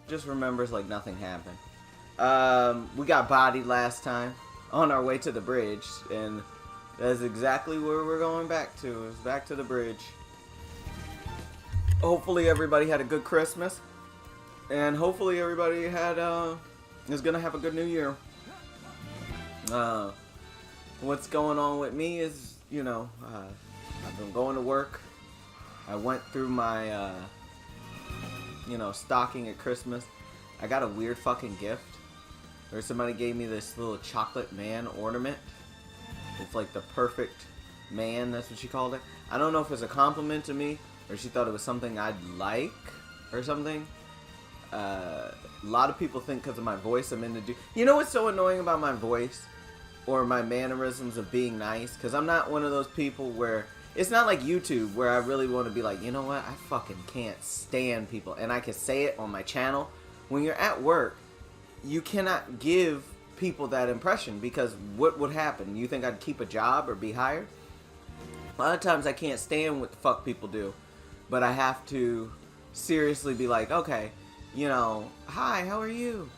just remembers like nothing happened. We got bodied last time on our way to the bridge, and that's exactly where we're going back to. Is back to the bridge. Hopefully everybody had a good Christmas, and hopefully everybody is gonna have a good New Year. What's going on with me is, I've been going to work. I went through my, stocking at Christmas. I got a weird fucking gift where somebody gave me this little chocolate man ornament. It's like the perfect man, that's what she called it. I don't know if it's a compliment to me or she thought it was something I'd like or something. A lot of people think because of my voice I'm into You know what's so annoying about my voice or my mannerisms of being nice? Because I'm not one of those people where it's not like YouTube where I really want to be like, you know what, I fucking can't stand people, and I can say it on my channel. When you're at work, you cannot give people that impression, because what would happen? You think I'd keep a job or be hired? A lot of times I can't stand what the fuck people do, but I have to seriously be like, okay, hi, how are you?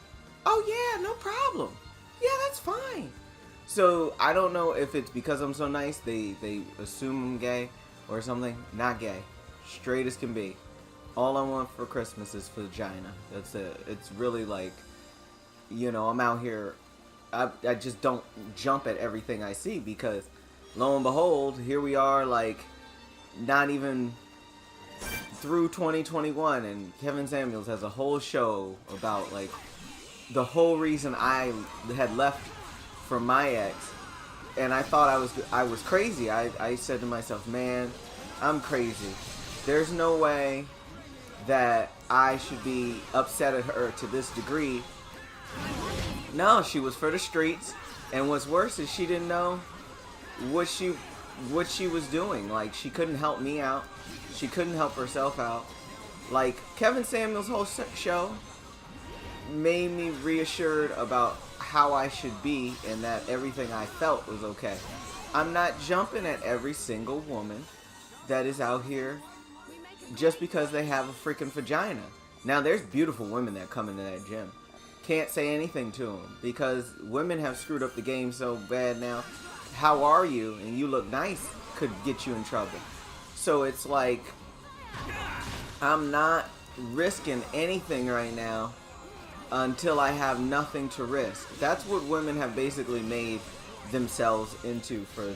Oh yeah, no problem. Yeah, that's fine. So I don't know if it's because I'm so nice they assume I'm gay or something. Not gay. Straight as can be. All I want for Christmas is vagina. That's it. It's really like, I'm out here. I just don't jump at everything I see, because lo and behold, here we are, like, not even through 2021, and Kevin Samuels has a whole show about, like, the whole reason I had left from my ex, and I thought I was crazy. I said to myself, man, I'm crazy. There's no way that I should be upset at her to this degree. No, she was for the streets, and what's worse is she didn't know what she was doing. Like, she couldn't help me out. She couldn't help herself out. Like, Kevin Samuels' whole show made me reassured about how I should be, and that everything I felt was okay. I'm not jumping at every single woman that is out here just because they have a freaking vagina. Now, there's beautiful women that come into that gym. Can't say anything to them, because women have screwed up the game so bad now. How are you? And you look nice could get you in trouble. So it's like, I'm not risking anything right now until I have nothing to risk. That's what women have basically made themselves into for,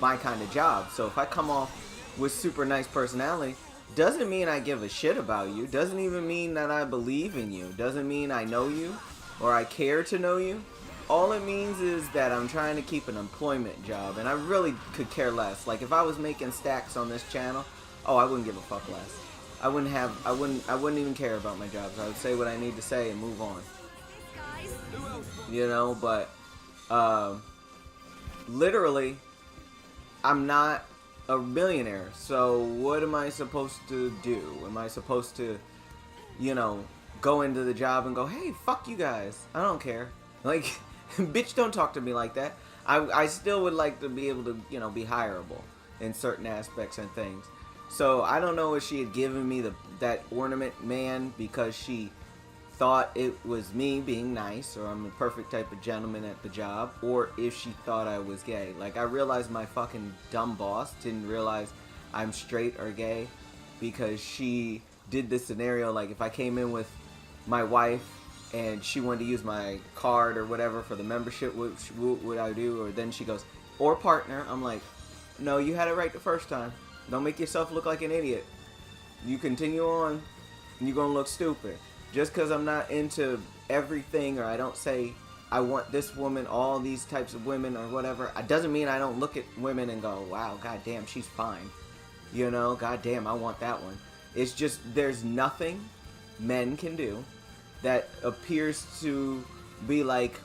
my kind of job. So if I come off with super nice personality, doesn't mean I give a shit about you. Doesn't even mean that I believe in you. Doesn't mean I know you or I care to know you. All it means is that I'm trying to keep an employment job, and I really could care less. Like, if I was making stacks on this channel, I wouldn't give a fuck less. I wouldn't even care about my jobs. I would say what I need to say and move on. But literally, I'm not a millionaire. So what am I supposed to do? Am I supposed to, go into the job and go, hey, fuck you guys. I don't care. Like, bitch, don't talk to me like that. I still would like to be able to, be hireable in certain aspects and things. So I don't know if she had given me that ornament man because she thought it was me being nice, or I'm the perfect type of gentleman at the job, or if she thought I was gay. Like, I realized my fucking dumb boss didn't realize I'm straight or gay, because she did this scenario, like, if I came in with my wife and she wanted to use my card or whatever for the membership, what would I do? Or then she goes, or partner. I'm like, no, you had it right the first time. Don't make yourself look like an idiot. You continue on, and you're gonna look stupid. Just because I'm not into everything, or I don't say I want this woman, all these types of women, or whatever, it doesn't mean I don't look at women and go, wow, goddamn, she's fine. Goddamn, I want that one. It's just, there's nothing men can do that appears to be like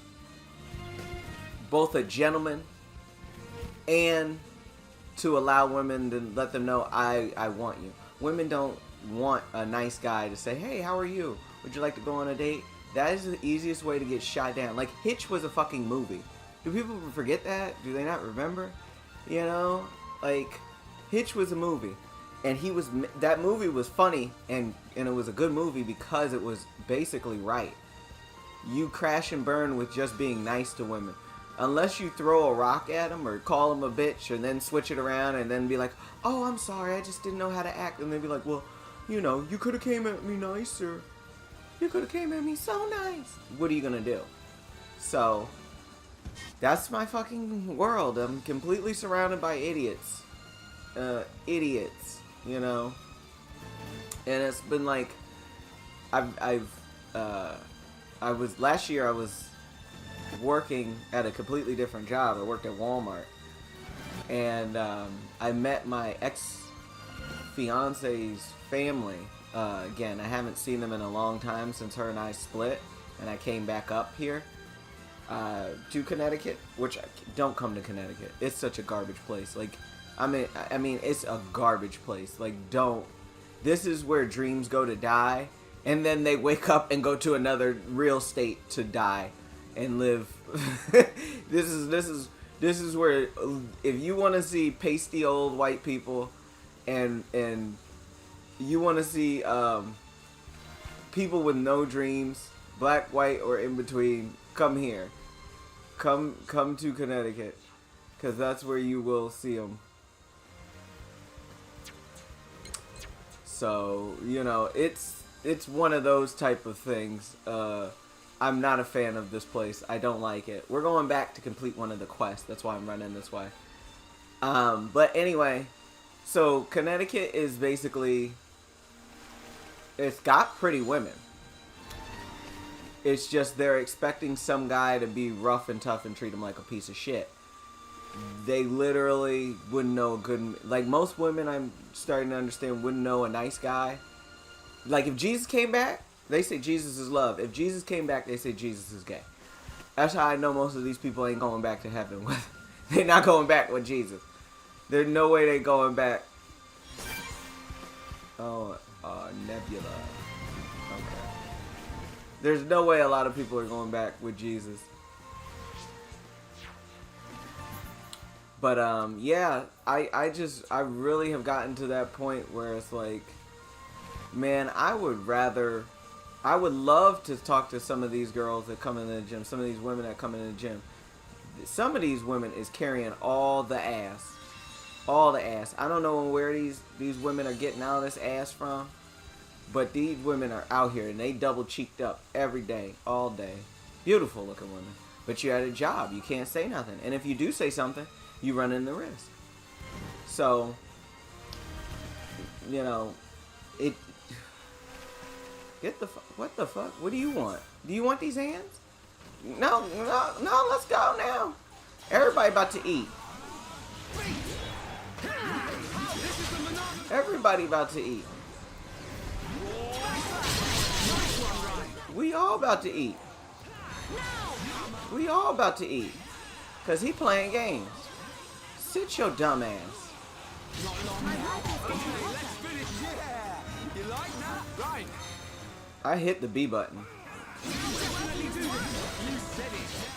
both a gentleman and to allow women to let them know I want you. Women don't want a nice guy to say, hey, how are you? Would you like to go on a date? That is the easiest way to get shot down. Like, Hitch was a fucking movie. Do people forget that? Do they not remember? Like, Hitch was a movie. And that movie was funny, and it was a good movie because it was basically right. You crash and burn with just being nice to women. Unless you throw a rock at them or call them a bitch and then switch it around and then be like, oh, I'm sorry, I just didn't know how to act. And they'd be like, well, you know, you could have came at me nicer. You could have came at me so nice. What are you going to do? So, that's my fucking world. I'm completely surrounded by idiots. Idiots, you know. And it's been like, last year I was working at a completely different job. I worked at Walmart, and I met my ex-fiance's family again. I haven't seen them in a long time since her and I split, and I came back up here to Connecticut, which don't come to Connecticut. It's such a garbage place. Like, I mean, it's a garbage place. Like, don't. This is where dreams go to die, and then they wake up and go to another real state to die and live. This is where, if you want to see pasty old white people, and you want to see people with no dreams, black, white, or in between, come here. Come to Connecticut, because that's where you will see them. So, you know, it's one of those type of things. I'm not a fan of this place. I don't like it. We're going back to complete one of the quests. That's why I'm running this way. But anyway, so Connecticut is basically, it's got pretty women. It's just they're expecting some guy to be rough and tough and treat them like a piece of shit. They literally wouldn't know a good, like most women I'm starting to understand wouldn't know a nice guy. Like if Jesus came back, they say Jesus is love. If Jesus came back, they say Jesus is gay. That's how I know most of these people ain't going back to heaven. They're not going back with Jesus. There's no way they're going back. Oh, Nebula. Okay. There's no way a lot of people are going back with Jesus. But yeah, I really have gotten to that point where it's like, man, I would love to talk to some of these girls that come into the gym, some of these women that come into the gym. Some of these women is carrying all the ass. All the ass. I don't know where these women are getting all this ass from, but these women are out here and they double cheeked up every day, all day. Beautiful looking women. But you're at a job. You can't say nothing. And if you do say something, you run in the risk. So, you know, it... What the fuck? What do you want? Do you want these hands? No, let's go now. Everybody about to eat. Everybody about to eat. We all about to eat. We all about to eat. Cause he playing games. Sit your dumb ass. I hit the B button.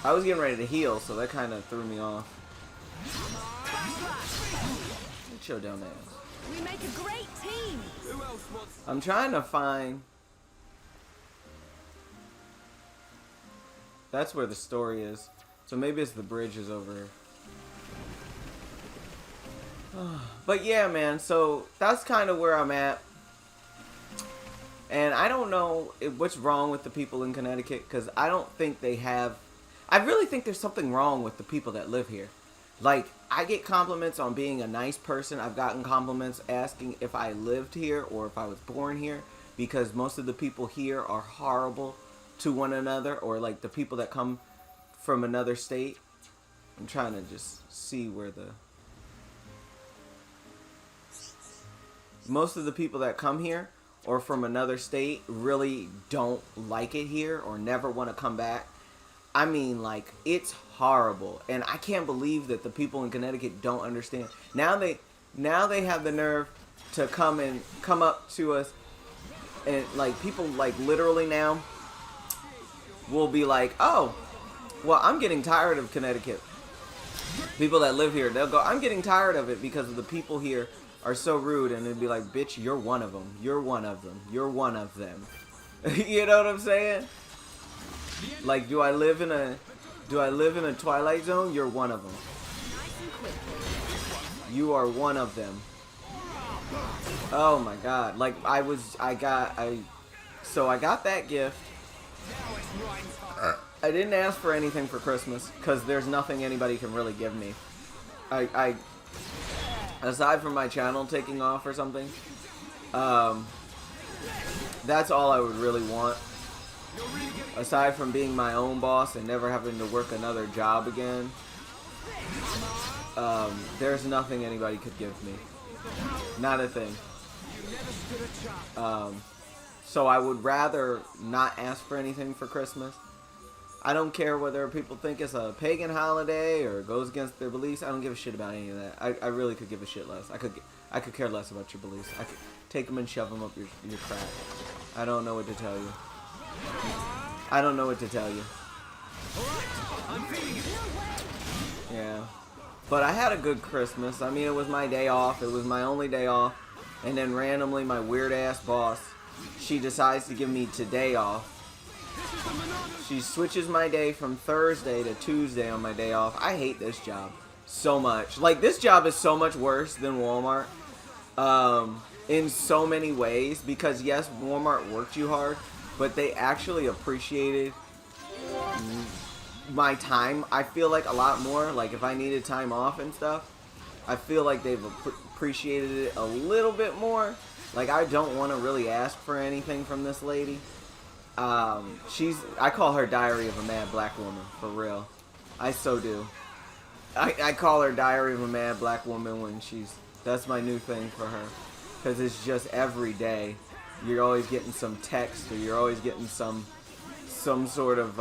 I was getting ready to heal, so that kind of threw me off. Sit your dumb ass. We make a great team. I'm trying to find... That's where the story is. So maybe it's the bridge is over here. But yeah, man, so that's kind of where I'm at. And I don't know what's wrong with the people in Connecticut, because I don't think they have... I really think there's something wrong with the people that live here. Like, I get compliments on being a nice person. I've gotten compliments asking if I lived here or if I was born here, because most of the people here are horrible to one another, or like the people that come from another state. I'm trying to just see where the... Most of the people that come here or from another state really don't like it here or never want to come back. I mean, like, it's horrible. And I can't believe that the people in Connecticut don't understand. Now they have the nerve to come up to us, and like people like literally now will be like, oh, well, I'm getting tired of Connecticut. People that live here, they'll go, I'm getting tired of it because of the people here are so rude, and it'd be like, bitch, you're one of them. You're one of them. You're one of them. You know what I'm saying? Like, do I live in a Twilight Zone? You're one of them. You are one of them. Oh my god. Like, I got that gift. I didn't ask for anything for Christmas, because there's nothing anybody can really give me. I aside from my channel taking off or something, that's all I would really want. Aside from being my own boss and never having to work another job again, there's nothing anybody could give me. Not a thing. So I would rather not ask for anything for Christmas. I don't care whether people think it's a pagan holiday or goes against their beliefs. I don't give a shit about any of that. I really could give a shit less. I could care less about your beliefs. I could take them and shove them up your crack. I don't know what to tell you. I don't know what to tell you. Yeah. But I had a good Christmas. I mean, it was my day off. It was my only day off. And then randomly, my weird-ass boss, she decides to give me today off. She switches my day from Thursday to Tuesday on my day off. I hate this job so much. Like, this job is so much worse than Walmart. In so many ways. Because, yes, Walmart worked you hard. But they actually appreciated my time, I feel like, a lot more. Like, if I needed time off and stuff, I feel like they've appreciated it a little bit more. Like, I don't want to really ask for anything from this lady. I call her Diary of a Mad Black Woman, for real. I so do. I call her Diary of a Mad Black Woman when that's my new thing for her. Because it's just every day. You're always getting some text, or you're always getting some sort of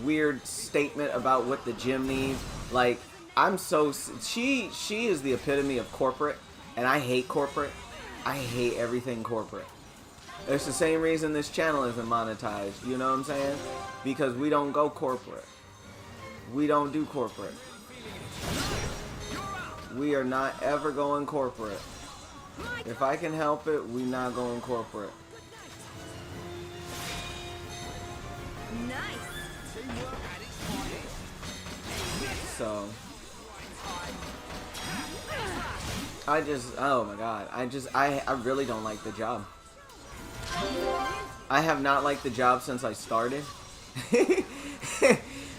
weird statement about what the gym needs. Like, she is the epitome of corporate, and I hate corporate. I hate everything corporate. It's the same reason this channel isn't monetized, you know what I'm saying? Because we don't go corporate. We don't do corporate. We are not ever going corporate. If I can help it, we not going corporate. Nice. So oh my god, I really don't like the job. I have not liked the job since I started.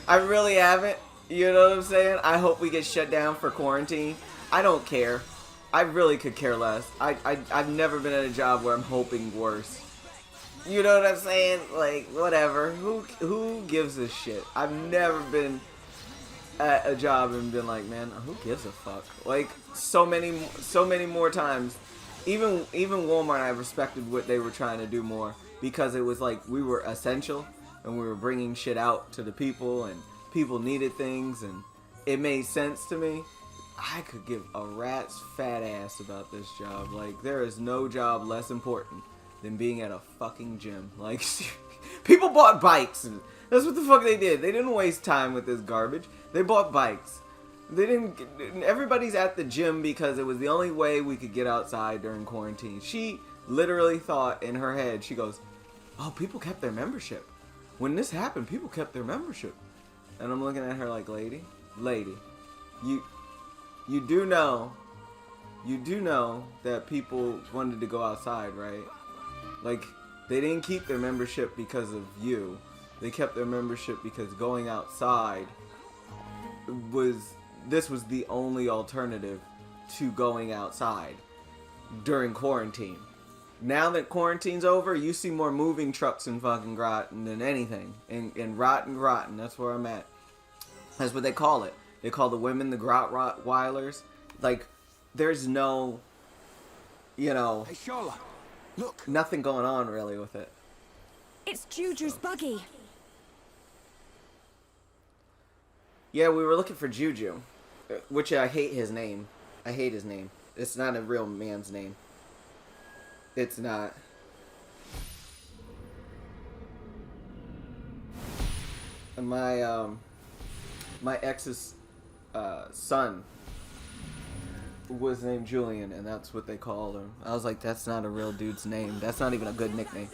I really haven't. You know what I'm saying? I hope we get shut down for quarantine. I don't care. I really could care less. I've never been at a job where I'm hoping worse. You know what I'm saying? Like, whatever. Who gives a shit? I've never been at a job and been like, man, who gives a fuck? Like, so many more times. Even Walmart, I respected what they were trying to do more, because it was like we were essential and we were bringing shit out to the people, and people needed things, and it made sense to me. I could give a rat's fat ass about this job. Like, there is no job less important than being at a fucking gym. Like, people bought bikes, and that's what the fuck they did. They didn't waste time with this garbage. They bought bikes. Everybody's at the gym because it was the only way we could get outside during quarantine. She literally thought in her head, she goes, oh, people kept their membership. When this happened, people kept their membership. And I'm looking at her like, lady, you do know that people wanted to go outside, right? Like, they didn't keep their membership because of you. They kept their membership because going outside was the only alternative to going outside during quarantine. Now that quarantine's over, you see more moving trucks in fucking Groton than anything. In Groton, that's where I'm at. That's what they call it. They call the women the Grottweilers. Like, there's no, you know, hey, Charlotte, look. Nothing going on really with it. It's Juju's buggy. Yeah, we were looking for Juju, which I hate his name. I hate his name. It's not a real man's name. It's not. My ex's son was named Julian, and that's what they called him. I was like, that's not a real dude's name. That's not even a good nickname.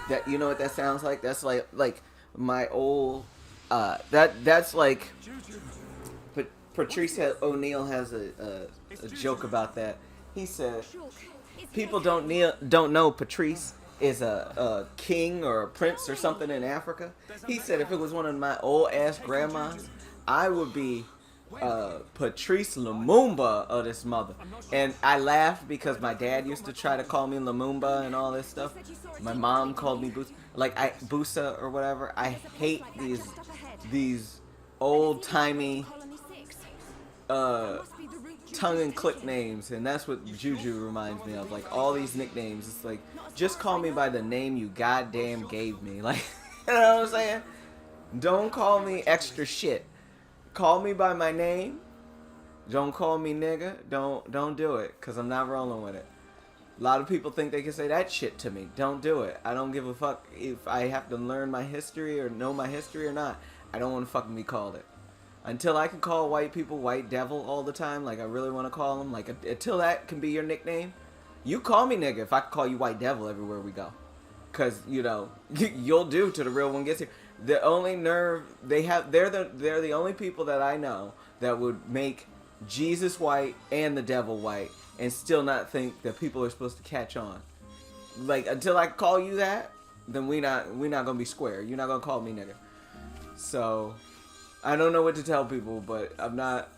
That, you know what that sounds like? That's like my old that's like Patrice O'Neill has a joke about that. He said people don't know Patrice is a king or a prince or something in Africa. He said if it was one of my old ass grandmas, I would be Patrice Lumumba of this mother. And I laughed because my dad used to try to call me Lumumba and all this stuff. My mom called me Busa or whatever. I hate these old timey tongue and click names, and that's what Juju reminds me of. Like all these nicknames, it's like just call me by the name you goddamn gave me. Like, you know what I'm saying? Don't call me extra shit. Call me by my name. Don't call me nigga. Don't do it, cause I'm not rolling with it. A lot of people think they can say that shit to me. Don't do it. I don't give a fuck if I have to learn my history or know my history or not. I don't want to fucking be called it. Until I can call white people white devil all the time, like I really want to call them, like until that can be your nickname, you call me nigga if I can call you white devil everywhere we go. Cause you know, you'll do till the real one gets here. The only nerve they have, they're the only people that I know that would make Jesus white and the devil white and still not think that people are supposed to catch on. Like until I call you that, then we not gonna be square. You're not gonna call me nigga. So I don't know what to tell people, but I'm not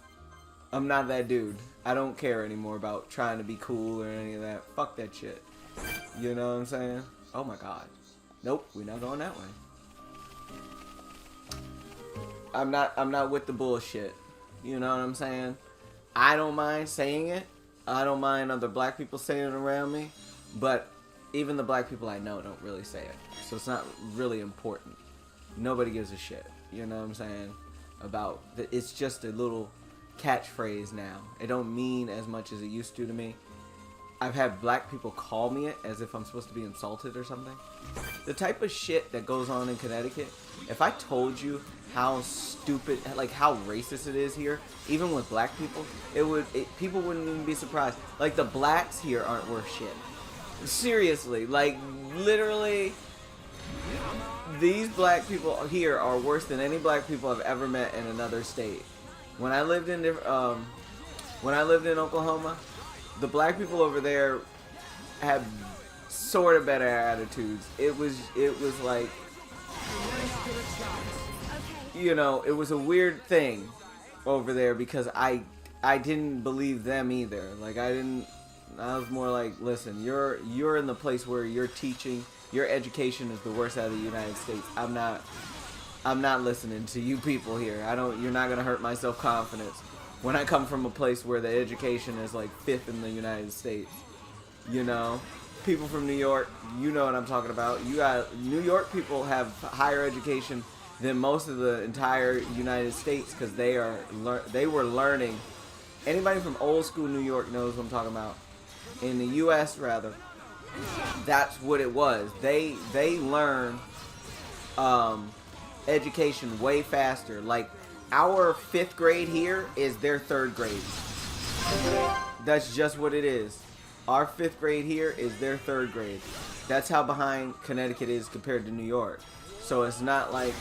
that dude. I don't care anymore about trying to be cool or any of that. Fuck that shit. You know what I'm saying? Oh my god. Nope, we're not going that way. I'm not with the bullshit. You know what I'm saying? I don't mind saying it. I don't mind other black people saying it around me, but even the black people I know don't really say it. So it's not really important. Nobody gives a shit. You know what I'm saying? About it's just a little catchphrase now. It don't mean as much as it used to me. I've had black people call me it as if I'm supposed to be insulted or something. The type of shit that goes on in Connecticut, if I told you how stupid, like how racist it is here, even with black people, people wouldn't even be surprised. Like the blacks here aren't worth shit. Seriously, like literally, these black people here are worse than any black people I've ever met in another state. When I lived in Oklahoma, the black people over there had sort of better attitudes. It was like, you know, it was a weird thing over there because I didn't believe them either. Like I was more like, listen, you're in the place where you're teaching, your education is the worst out of the United States. I'm not listening to you people here. You're not gonna hurt my self-confidence when I come from a place where the education is like 5th in the United States. You know, people from New York, you know what I'm talking about. New York people have higher education than most of the entire United States because they were learning. Anybody from old school New York knows what I'm talking about. In the U.S. rather, that's what it was. They learn education way faster. Like our 5th grade here is their 3rd grade. That's just what it is. Our 5th grade here is their 3rd grade. That's how behind Connecticut is compared to New York. So it's not like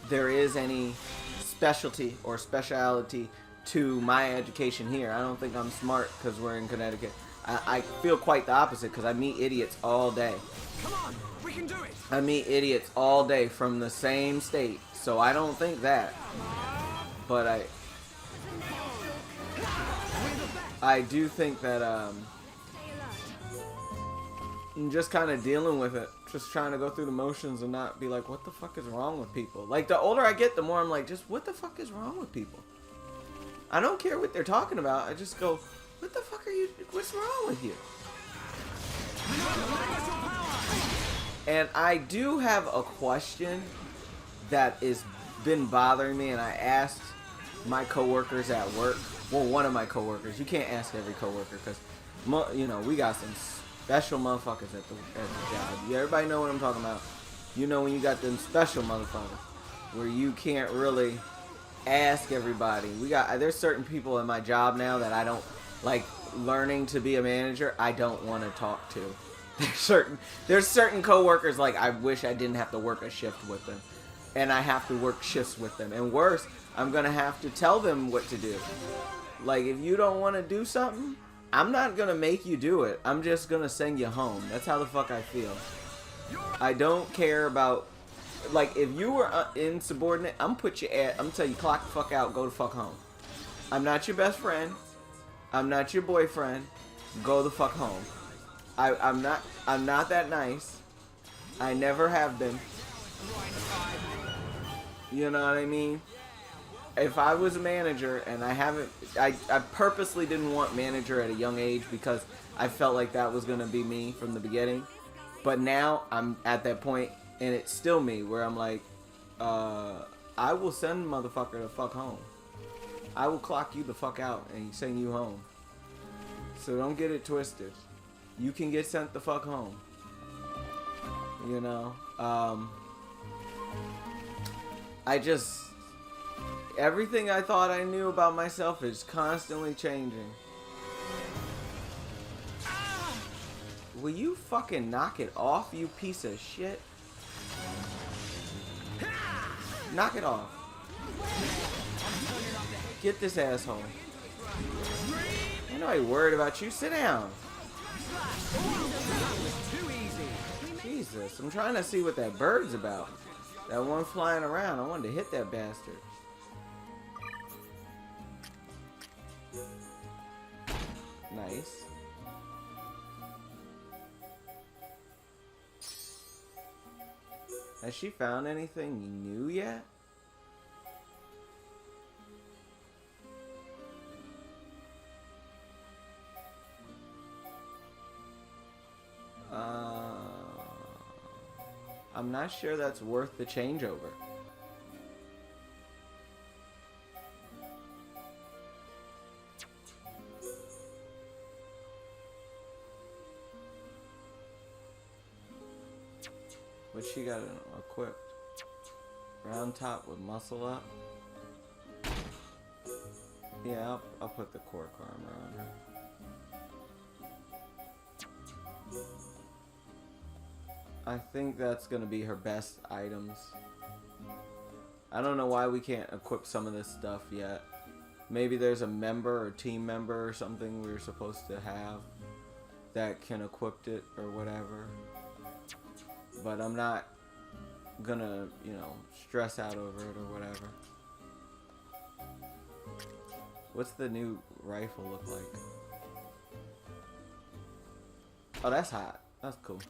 there is any specialty or speciality to my education here. I don't think I'm smart because we're in Connecticut. I feel quite the opposite because I meet idiots all day. Come on, we can do it. I meet idiots all day from the same state, so I don't think that. But I do think that I'm just kind of dealing with it, just trying to go through the motions and not be like, what the fuck is wrong with people? Like the older I get, the more I'm like, just what the fuck is wrong with people? I don't care what they're talking about. I just go, what the fuck are you? What's wrong with you? And I do have a question that is been bothering me, and I asked my coworkers at work. Well, one of my coworkers. You can't ask every coworker because, you know, we got some special motherfuckers at the job. Yeah, everybody know what I'm talking about. You know when you got them special motherfuckers where you can't really ask everybody. There's certain people in my job now that I don't like learning to be a manager. I don't want to talk to. There's certain coworkers like I wish I didn't have to work a shift with them, and I have to work shifts with them. And worse, I'm gonna have to tell them what to do. Like if you don't want to do something, I'm not gonna make you do it. I'm just gonna send you home. That's how the fuck I feel. I don't care about, like, if you were insubordinate, I'm gonna tell you, clock the fuck out, go the fuck home. I'm not your best friend. I'm not your boyfriend. Go the fuck home. I'm not that nice. I never have been. You know what I mean? If I was a manager and I purposely didn't want manager at a young age because I felt like that was gonna be me from the beginning. But now I'm at that point and it's still me where I'm like, I will send motherfucker the fuck home. I will clock you the fuck out and send you home. So don't get it twisted. You can get sent the fuck home. You know? Everything I thought I knew about myself is constantly changing. Will you fucking knock it off, you piece of shit? Knock it off. Get this asshole. Ain't nobody worried about you. Sit down. Jesus, I'm trying to see what that bird's about. That one flying around. I wanted to hit that bastard. Nice. Has she found anything new yet? I'm not sure that's worth the changeover. What she got equipped? Round top with muscle up. Yeah, I'll put the cork armor on her. I think that's gonna be her best items. I don't know why we can't equip some of this stuff yet. Maybe there's a member or team member or something we're supposed to have that can equip it or whatever. But I'm not gonna, you know, stress out over it or whatever. What's the new rifle look like? Oh, that's hot. That's cool.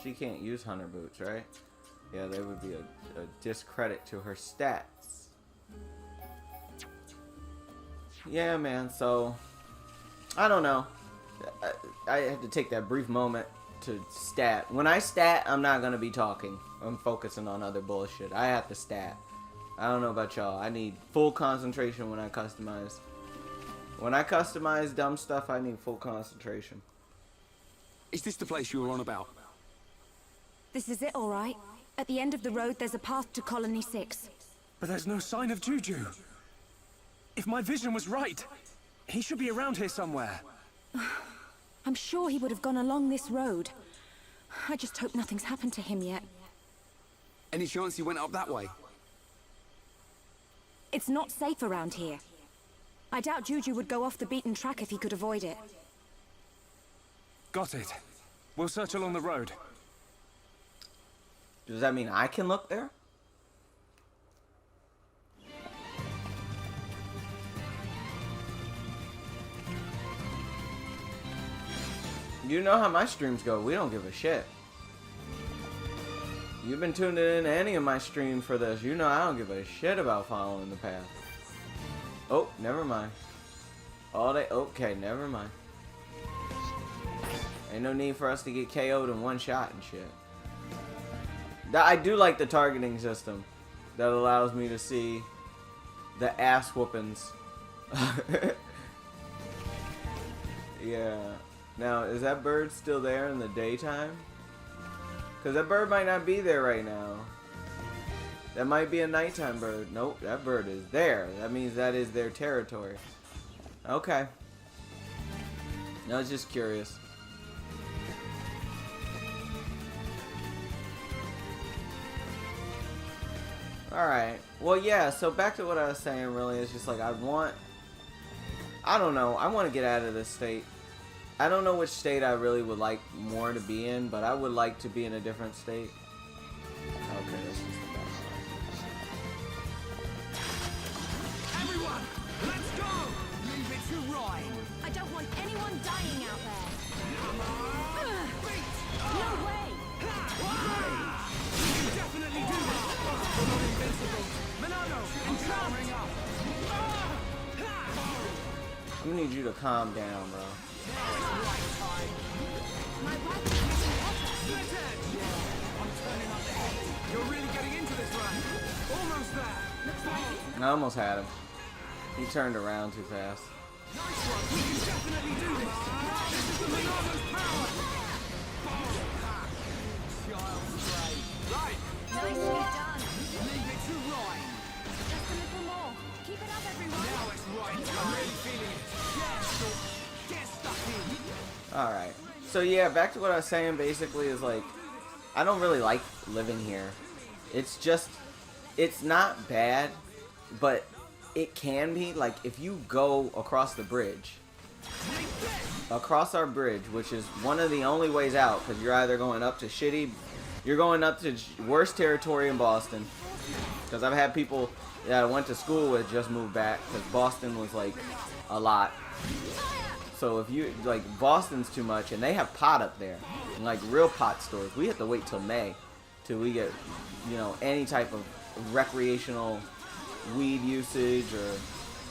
She can't use hunter boots, right? Yeah, they would be a discredit to her stats. Yeah, man, so I don't know. I had to take that brief moment to stat. When I stat, I'm not gonna be talking. I'm focusing on other bullshit. I have to stat. I don't know about y'all. I need full concentration when I customize. When I customize dumb stuff, I need full concentration. Is this the place you were on about? This is it, all right. At the end of the road, there's a path to Colony 6. But there's no sign of Juju. If my vision was right, he should be around here somewhere. I'm sure he would have gone along this road. I just hope nothing's happened to him yet. Any chance he went up that way? It's not safe around here. I doubt Juju would go off the beaten track if he could avoid it. Got it. We'll search along the road. Does that mean I can look there? You know how my streams go. We don't give a shit. You've been tuning in to any of my streams for this. You know I don't give a shit about following the path. Oh, never mind. All day. Okay, never mind. Ain't no need for us to get KO'd in one shot and shit. I do like the targeting system that allows me to see the ass whoopings. Yeah. Now, is that bird still there in the daytime? Because that bird might not be there right now. That might be a nighttime bird. Nope, that bird is there. That means that is their territory. Okay. I was just curious. Alright. Well, yeah, so back to what I was saying, really, is just like, I don't know, I want to get out of this state. I don't know which state I really would like more to be in, but I would like to be in a different state. Okay, that's just the best. Everyone, let's go! Leave it to Roy. I don't want anyone dying out there. Come on! Beat! No way! You can definitely do this! We're not invincible. Monado, empowering up! I'm gonna need you to calm down, bro. My wife is missing water. Split edge! I'm turning up the heat. You're really getting into this run. Almost there. Looks like it's I almost had him. He turned around too fast. Nice one. We can definitely do this. This is the Monado's power. Child's play. Right. nicely done. Leave it to Roy. Just a little more. Keep it up, everyone. Now it's right. I'm really feeling it. Get stuck in. Alright. So yeah, back to what I was saying basically is like, I don't really like living here. It's just, it's not bad, but it can be. Like, if you go across the bridge, across our bridge, which is one of the only ways out, because you're either going up to you're going up to worst territory in Boston, because I've had people that I went to school with just moved back, because Boston was like a lot. So if you, like, Boston's too much, and they have pot up there, and like real pot stores. We have to wait till May till we get, you know, any type of recreational weed usage or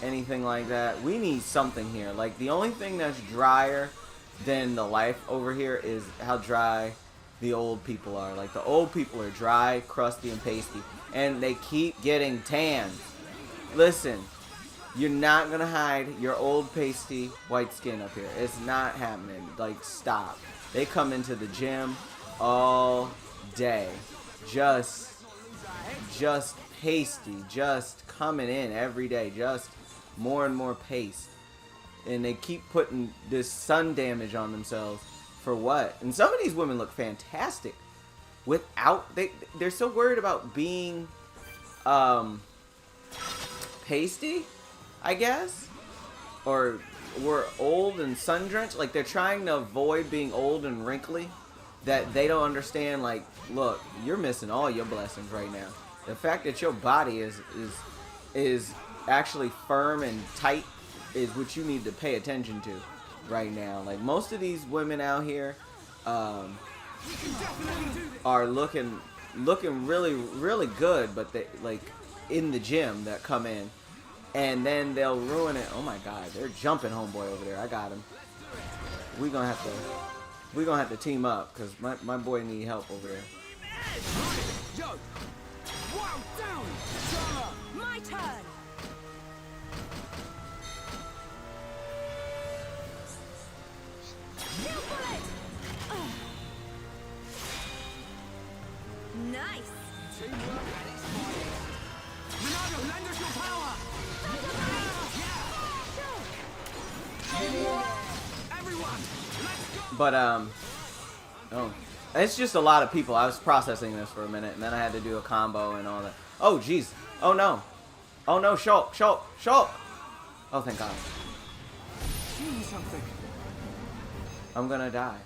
anything like that. We need something here. Like, the only thing that's drier than the life over here is how dry the old people are. Like, the old people are dry, crusty, and pasty, and they keep getting tanned. Listen, you're not gonna hide your old pasty white skin up here. It's not happening. Like, stop. They come into the gym all day, just pasty, just coming in every day, just more and more paste, and they keep putting this sun damage on themselves for what? And some of these women look fantastic without, they're so worried about being pasty, I guess, or we're old and sun drenched. Like, they're trying to avoid being old and wrinkly, that they don't understand. Like, look, you're missing all your blessings right now. The fact that your body is actually firm and tight is what you need to pay attention to right now. Like, most of these women out here are looking really, really good, but they, like, in the gym, that come in and then they'll ruin it. Oh my God, they're jumping homeboy over there. I got him. We're gonna have to team up, because my boy need help over there. Yo! Wow, down! My turn. Kill bullet. Nice. Teamwork at its finest. Monado, lend us your power! Everyone, let's go! But oh, it's just a lot of people. I was processing this for a minute, and then I had to do a combo and all that. Oh jeez. Oh no. Oh no. Shulk. Oh, thank God. Give me something. I'm gonna die.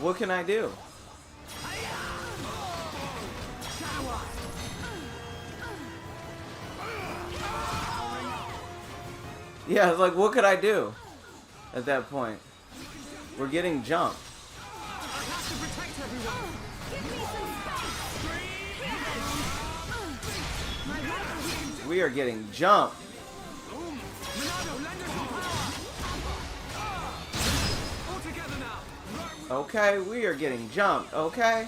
What can I do? Yeah, it's like, what could I do at that point? We're getting jumped. We are getting jumped. Monado, lend us your power. All together now. Okay, we are getting jumped, okay?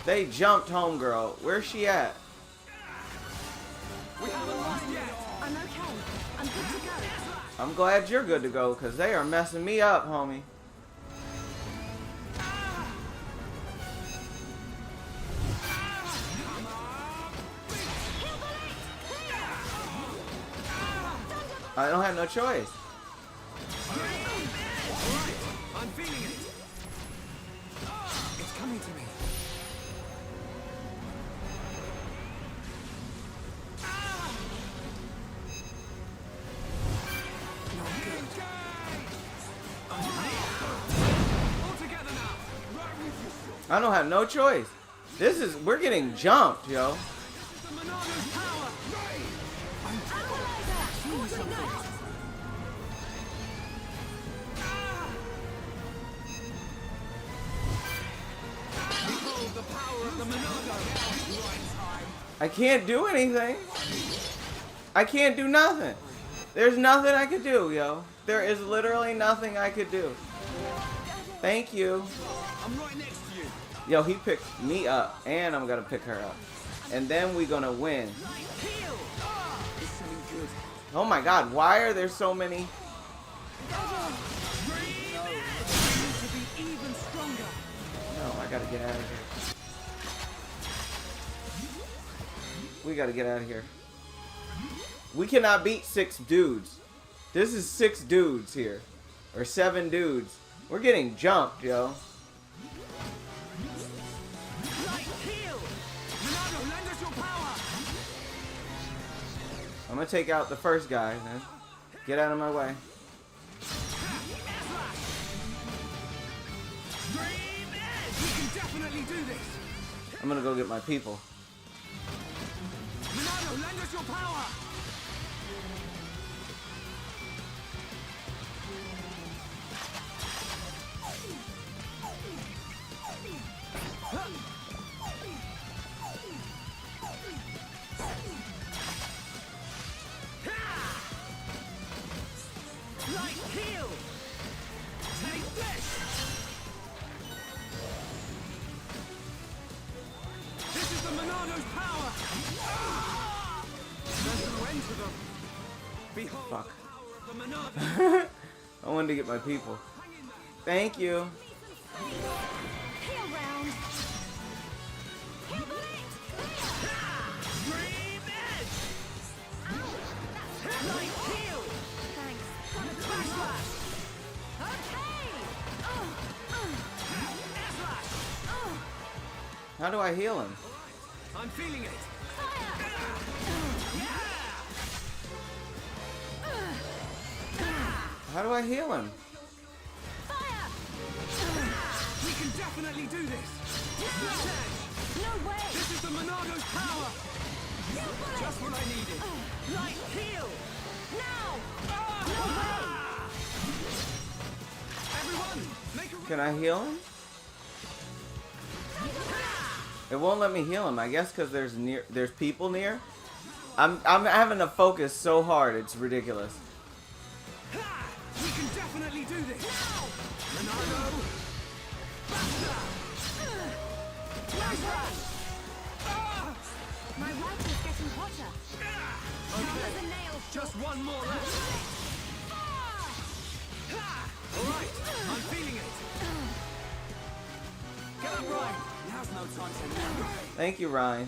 They jumped homegirl. Where's she at? We haven't lost yet. I'm okay. I'm good to go. I'm glad you're good to go, because they are messing me up, homie. I don't have no choice. I'm feeling it. It's coming to me. All together now. Right with you. I don't have no choice. We're getting jumped, yo. The Monado's power. Behold the power of the Monado. I can't do anything. I can't do nothing. There's nothing I could do, yo. There is literally nothing I could do. Thank you. I'm right next to you. Yo, he picked me up, and I'm gonna pick her up. And then we're gonna win. Heal. It's something good. Oh my god, why are there so many? We need to be even stronger. No, I gotta get out of here. We gotta get out of here. We cannot beat 6 dudes. This is 6 dudes here. Or 7 dudes. We're getting jumped, yo. Light heal. Monado, lend us your power. I'm gonna take out the first guy, man. Get out of my way. Dream edge. We can definitely do this. I'm gonna go get my people. Monado, lend us your power. Light heal. Take this. This is the Monado's power. There's no end to them. Behold Fuck. the power of the Monado. I wanted to get my people. Thank you. Heal round. Heal blade. Dream edge. Light heal. Thanks. Flash flash. Okay. Air slash. How do I heal him? I'm feeling it. How do I heal him? Fire. We can definitely do this. Flash edge. No way. This is the Monado's power. Just what I needed. Light heal. Now. Everyone, make a Can I heal him? It won't let me heal him. I guess because there's people near. I'm having to focus so hard. It's ridiculous. We can definitely do this. Monado. Faster. Flash rush. My rifle's getting hotter. Okay. The nail. Just one more left. All right. I'm feeling it. Get up, Ryan. Now's no time to nap. Thank you, Ryan.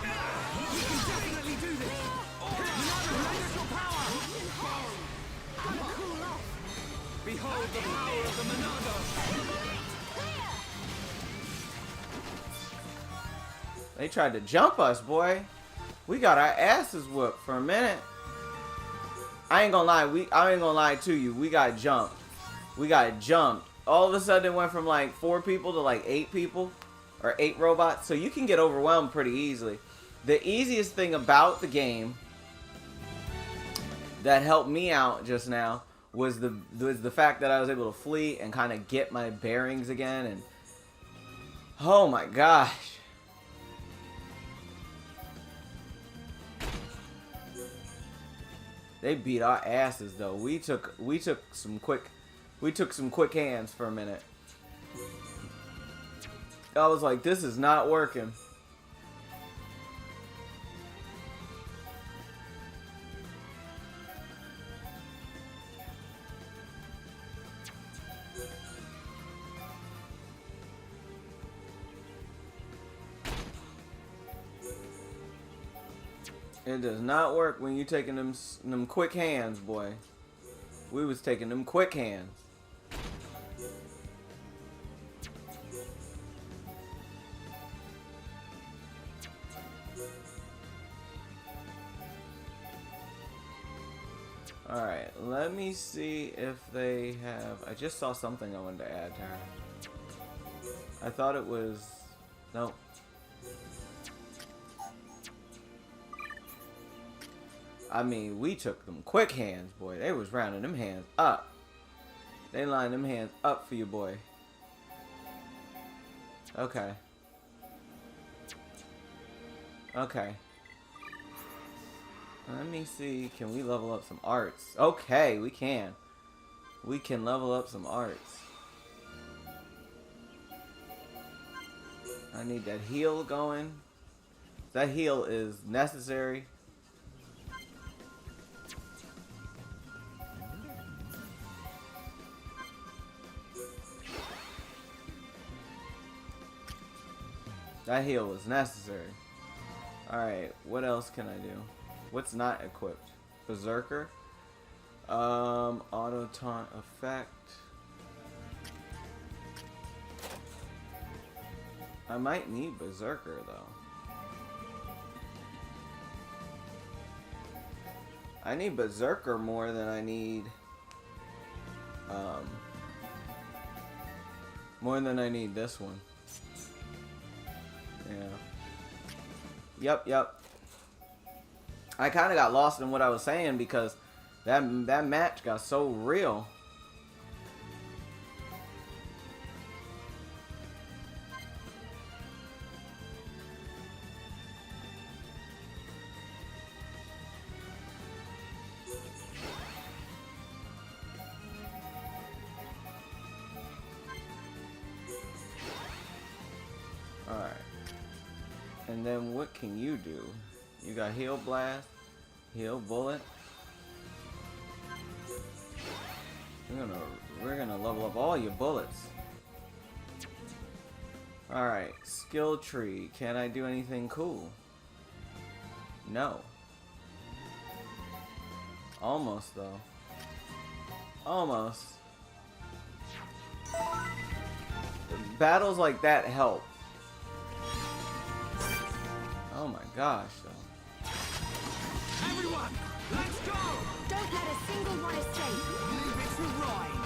We can definitely do this. Monado, lend us your power. Cool off. Behold the power of the Monado. They tried to jump us, boy. We got our asses whooped for a minute. I ain't gonna lie. I ain't gonna lie to you. We got jumped. We got jumped. All of a sudden, it went from like 4 people to like 8 people. Or 8 robots. So you can get overwhelmed pretty easily. The easiest thing about the game that helped me out just now was the fact that I was able to flee and kind of get my bearings again. And oh my gosh. They beat our asses though. We took some quick hands for a minute. I was like, this is not working. It does not work when you taking them quick hands, boy. We was taking them quick hands. Alright, let me see if they have... I just saw something I wanted to add to her. I thought it was... Nope. I mean, we took them quick hands, boy. They was rounding them hands up. They lined them hands up for you, boy. Okay. Okay. Let me see. Can we level up some arts? Okay, we can. We can level up some arts. I need that heal going. That heal is necessary. That heal was necessary. Alright, what else can I do? What's not equipped? Berserker? Auto taunt effect. I might need Berserker though. I need Berserker more than I need this one. Yeah. Yep. I kind of got lost in what I was saying because that match got so real. Alright. And then what can you do? You got heal blast, heal bullet. We're gonna level up all your bullets. Alright, skill tree. Can I do anything cool? No. Almost though. Almost. Battles like that help. Oh my gosh, though. Everyone, let's go! Don't let a single one escape. Leave it to Ryan.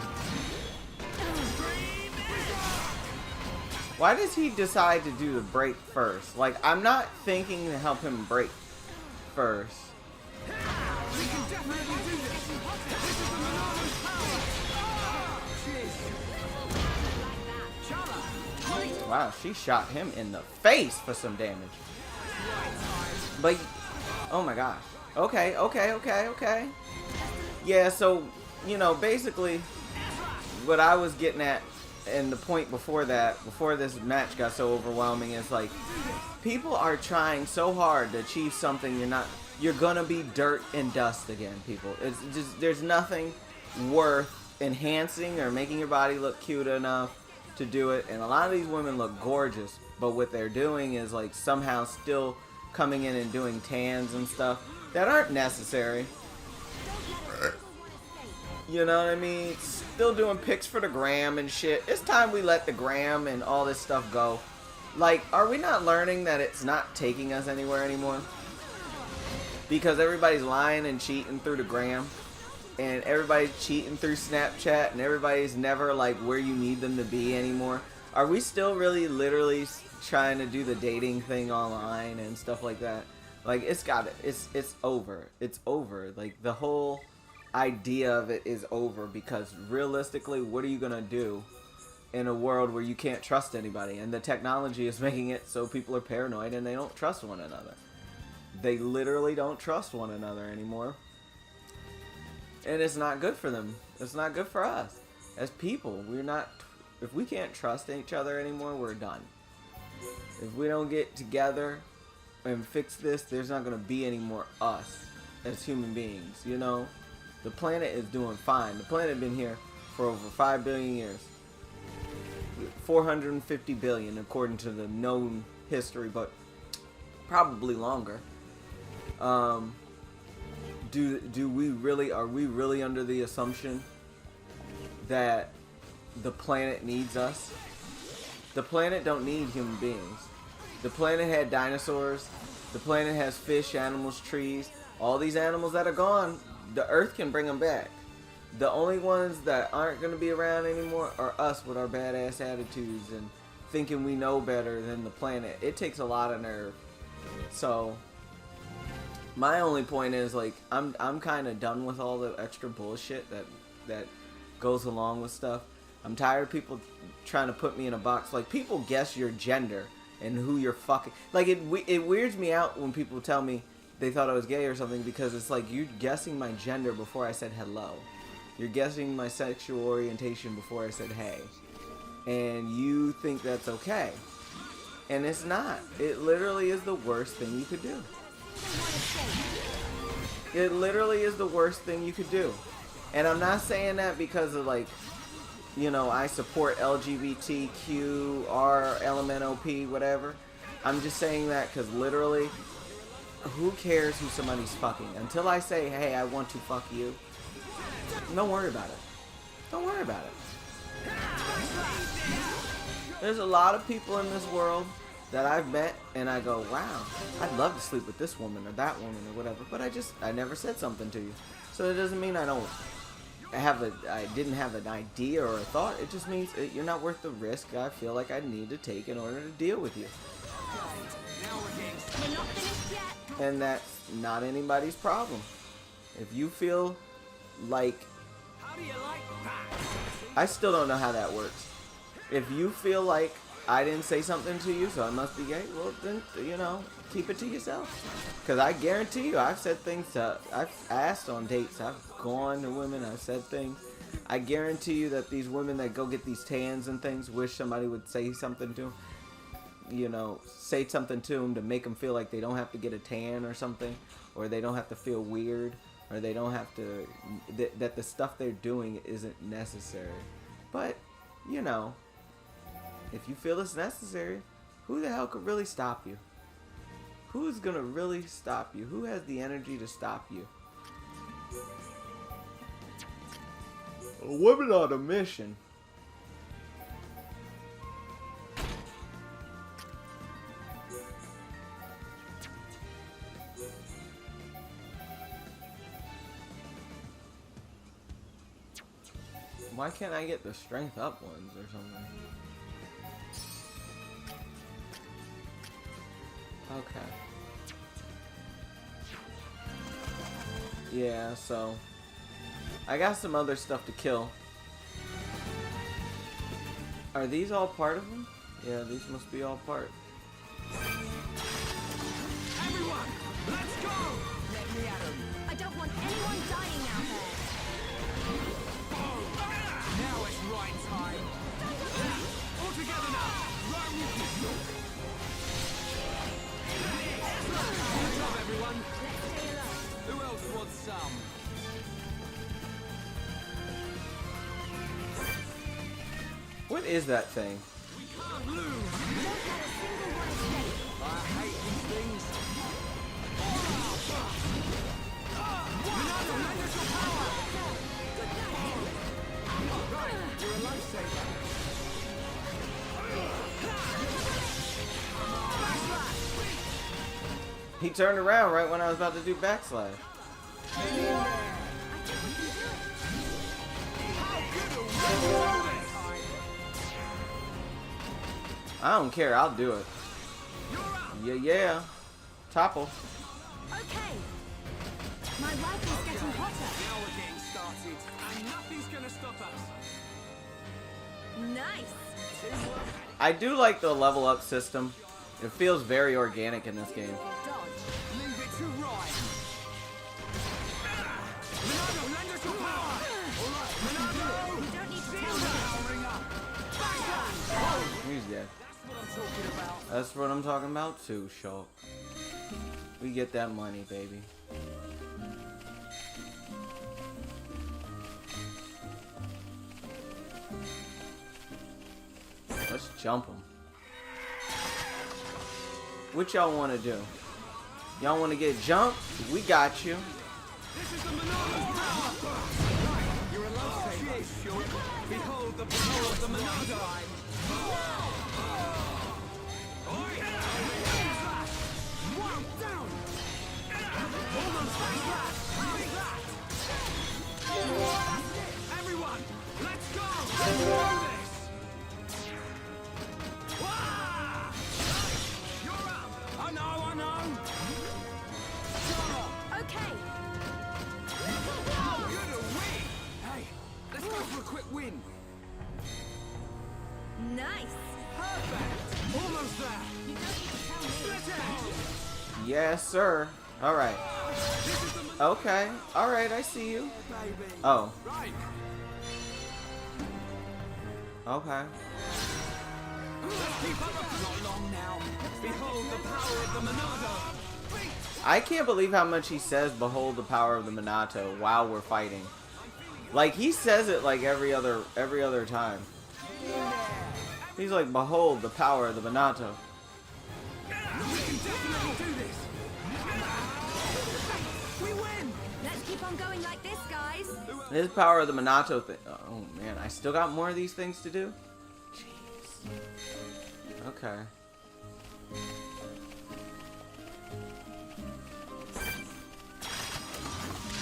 Why does he decide to do the break first? Like, I'm not thinking to help him break first. We can definitely do this. This is the Monarch's power. Chala. Wow, she shot him in the face for some damage. But, oh my gosh. Okay. Yeah, so, you know, basically, what I was getting at, and the point before that, before this match got so overwhelming, is like, people are trying so hard to achieve something you're gonna be dirt and dust again, people. It's just, there's nothing worth enhancing or making your body look cute enough to do it, and a lot of these women look gorgeous, but what they're doing is like somehow still coming in and doing tans and stuff that aren't necessary. You know what I mean? Still doing pics for the gram and shit. It's time we let the gram and all this stuff go. Like, are we not learning that it's not taking us anywhere anymore? Because everybody's lying and cheating through the gram, and everybody's cheating through Snapchat, and everybody's never like where you need them to be anymore. Are we still really literally trying to do the dating thing online and stuff like that? Like, it's over. It's over. Like, the whole idea of it is over, because realistically, what are you gonna do in a world where you can't trust anybody? And the technology is making it so people are paranoid and they don't trust one another. They literally don't trust one another anymore. And it's not good for them. It's not good for us. As people, we're not... If we can't trust each other anymore, we're done. If we don't get together and fix this, there's not going to be any more us as human beings, you know? The planet is doing fine. The planet has been here for over 5 billion years. 450 billion according to the known history, but probably longer. Are we really under the assumption that the planet needs us? The planet don't need human beings. The planet had dinosaurs. The planet has fish, animals, trees. All these animals that are gone, the Earth can bring them back. The only ones that aren't going to be around anymore are us with our badass attitudes and thinking we know better than the planet. It takes a lot of nerve. So my only point is, like, I'm kind of done with all the extra bullshit that goes along with stuff. I'm tired of people trying to put me in a box. Like, people guess your gender and who you're fucking. Like, it weirds me out when people tell me they thought I was gay or something, because it's like, you're guessing my gender before I said hello. You're guessing my sexual orientation before I said hey. And you think that's okay. And it's not. It literally is the worst thing you could do. It literally is the worst thing you could do. And I'm not saying that because of, like, you know, I support LGBTQ, R, LMNOP, whatever. I'm just saying that because literally, who cares who somebody's fucking? Until I say, hey, I want to fuck you, don't worry about it. Don't worry about it. There's a lot of people in this world that I've met and I go, wow, I'd love to sleep with this woman or that woman or whatever, but I never said something to you. So it doesn't mean I didn't have an idea or a thought. It just means you're not worth the risk I feel like I need to take in order to deal with you. And that's not anybody's problem. If you feel like, I still don't know how that works. If you feel like I didn't say something to you, so I must be gay, well then, you know, keep it to yourself. Because I guarantee you, I've said things I've asked on dates, I've gone to women, I've said things. I guarantee you that these women that go get these tans and things wish somebody would say something to them. You know, say something to them to make them feel like they don't have to get a tan or something, or they don't have to feel weird, or they don't have to, that the stuff they're doing isn't necessary. But, you know, if you feel it's necessary, who the hell could really stop you? Who's gonna really stop you? Who has the energy to stop you? A woman on a mission. Why can't I get the strength up ones or something? Okay. Yeah, so I got some other stuff to kill. Are these all part of them? Yeah, these must be all part. Everyone, let's go! Let me at 'em. I don't want anyone dying out there. Now it's right time. All together now. Good job, everyone. Who else wants some? What is that thing? We can't lose. I hate these things. Ronaldo, lend us your power. Right, you're a lifesaver. He turned around right when I was about to do backslash. I don't care, I'll do it. Yeah. Topple. Okay. My rifle's getting hotter. Now we're getting started, and nothing's gonna stop us. Nice. I do like the level up system. It feels very organic in this game. Dodge. Leave it to right. Ronaldo, lend us your He's dead. That's what I'm talking about. That's what I'm talking about too, Shulk. We get that money, baby. Let's jump him. What y'all want to do? Y'all want to get jumped? We got you. This is the Monada's power! Right, you're a lifesaver, Shulk. Behold the power of the Monada! One down! Almost flash! Big that! Everyone, let's go! Let's do this! Wah! You're up! I know! Okay. Oh, good away! Hey, let's go for a quick win. Nice. Perfect! Almost there! You don't need to tell me. Split it! Yes, sir. All right. This is the Okay. All right. I see you. baby! Oh. Right! Okay. Let's keep up! Not long now! Behold the power of the Monada! I can't believe how much he says, "Behold the power of the Minato" while we're fighting. Like he says it like every other time. He's like, "Behold the power of the Minato." We can definitely do this! We win! Let's keep on going like this, guys. His power of the Minato thing. Oh man, I still got more of these things to do. Jeez. Okay.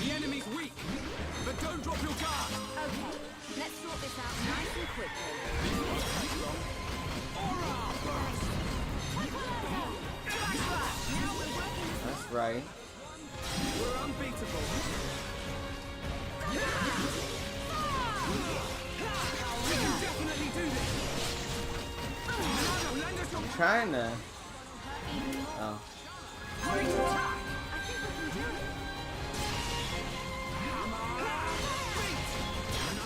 The enemy's weak, but don't drop your guard! Okay, let's sort this out nice and quickly. That's right. We're unbeatable! We can definitely do this! Lend us your I'm trying to. Oh. great attack! I think we can do it.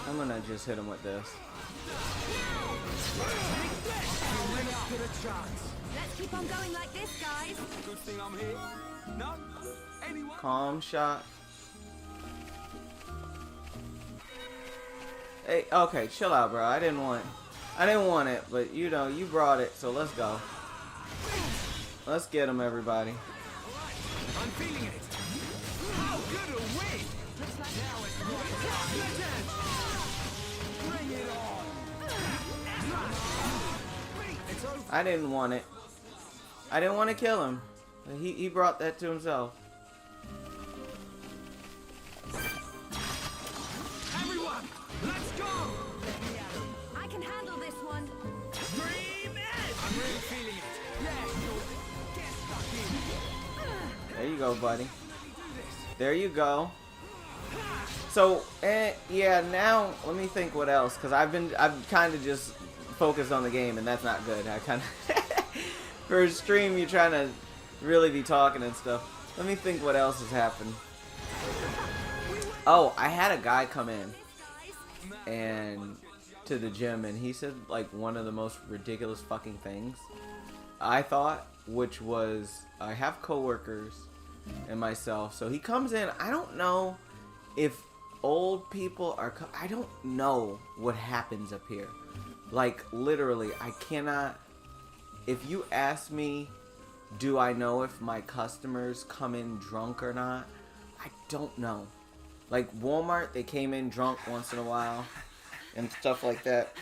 I'm gonna just hit him with this. Let's keep on going like this, guys. Good thing I'm here. No? Anyone? Calm shot. Hey, okay, chill out, bro. I didn't want it, but you know, you brought it, so let's go. Let's get him, everybody. I'm feeling it. How good a win! Looks like Now it's right. Split it! Bring it on! It's over. I didn't want it. I didn't want to kill him. He brought that to himself. Everyone, let's go! I can handle this one. Dream it! I'm really feeling it. Yeah, sure. Get stuck in. There you go, buddy. Do this. There you go. So, yeah, now let me think what else, because I've kind of just focused on the game, and that's not good. I kind of, for a stream, you're trying to really be talking and stuff. Let me think what else has happened. Oh, I had a guy come in and to the gym, and he said like one of the most ridiculous fucking things I thought, which was I have coworkers and myself. So he comes in. I don't know if old people are. I don't know what happens up here. Like literally, I cannot. If you ask me, do I know if my customers come in drunk or not? I don't know. Like Walmart, they came in drunk once in a while and stuff like that.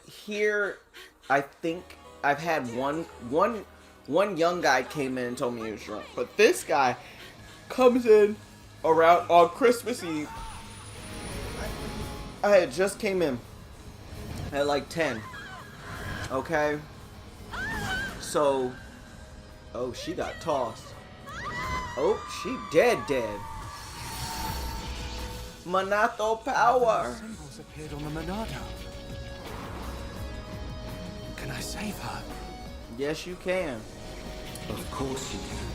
Here, I think I've had one young guy came in and told me he was drunk, but this guy comes in around on Christmas Eve. I had just came in at like 10. Okay, so oh, she got tossed. Oh, she dead. Minato power. Symbols appeared on the Monado. Can I save her? Yes, you can. Of course you can.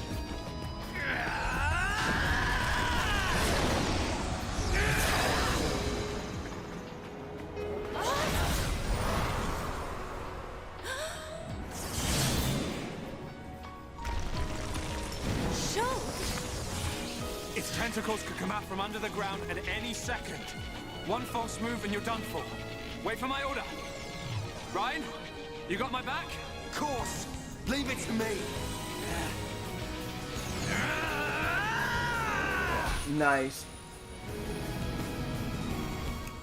Tentacles could come out from under the ground at any second. One false move and you're done for. Wait for my order. Ryan, you got my back? Of course. Leave it to me. Nice.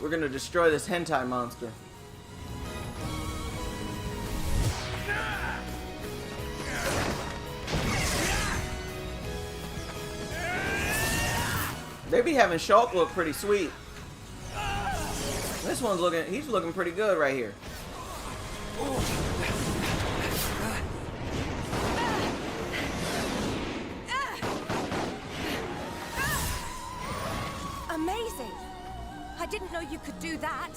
We're gonna destroy this hentai monster. They be having Shulk look pretty sweet. This one's looking, he's looking pretty good right here. Amazing! I didn't know you could do that.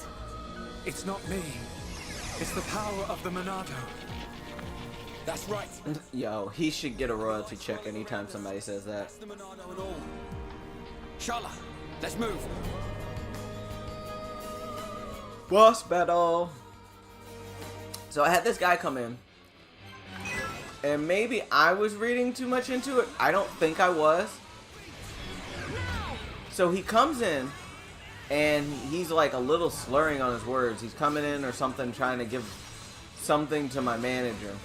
It's not me. It's the power of the Monado. That's right. Yo, he should get a royalty check anytime somebody says that. That's the Monado and all. Shala, let's move. Boss battle. So I had this guy come in, and maybe I was reading too much into it. I don't think I was. So he comes in, and he's like a little slurring on his words. He's coming in or something, trying to give something to my manager.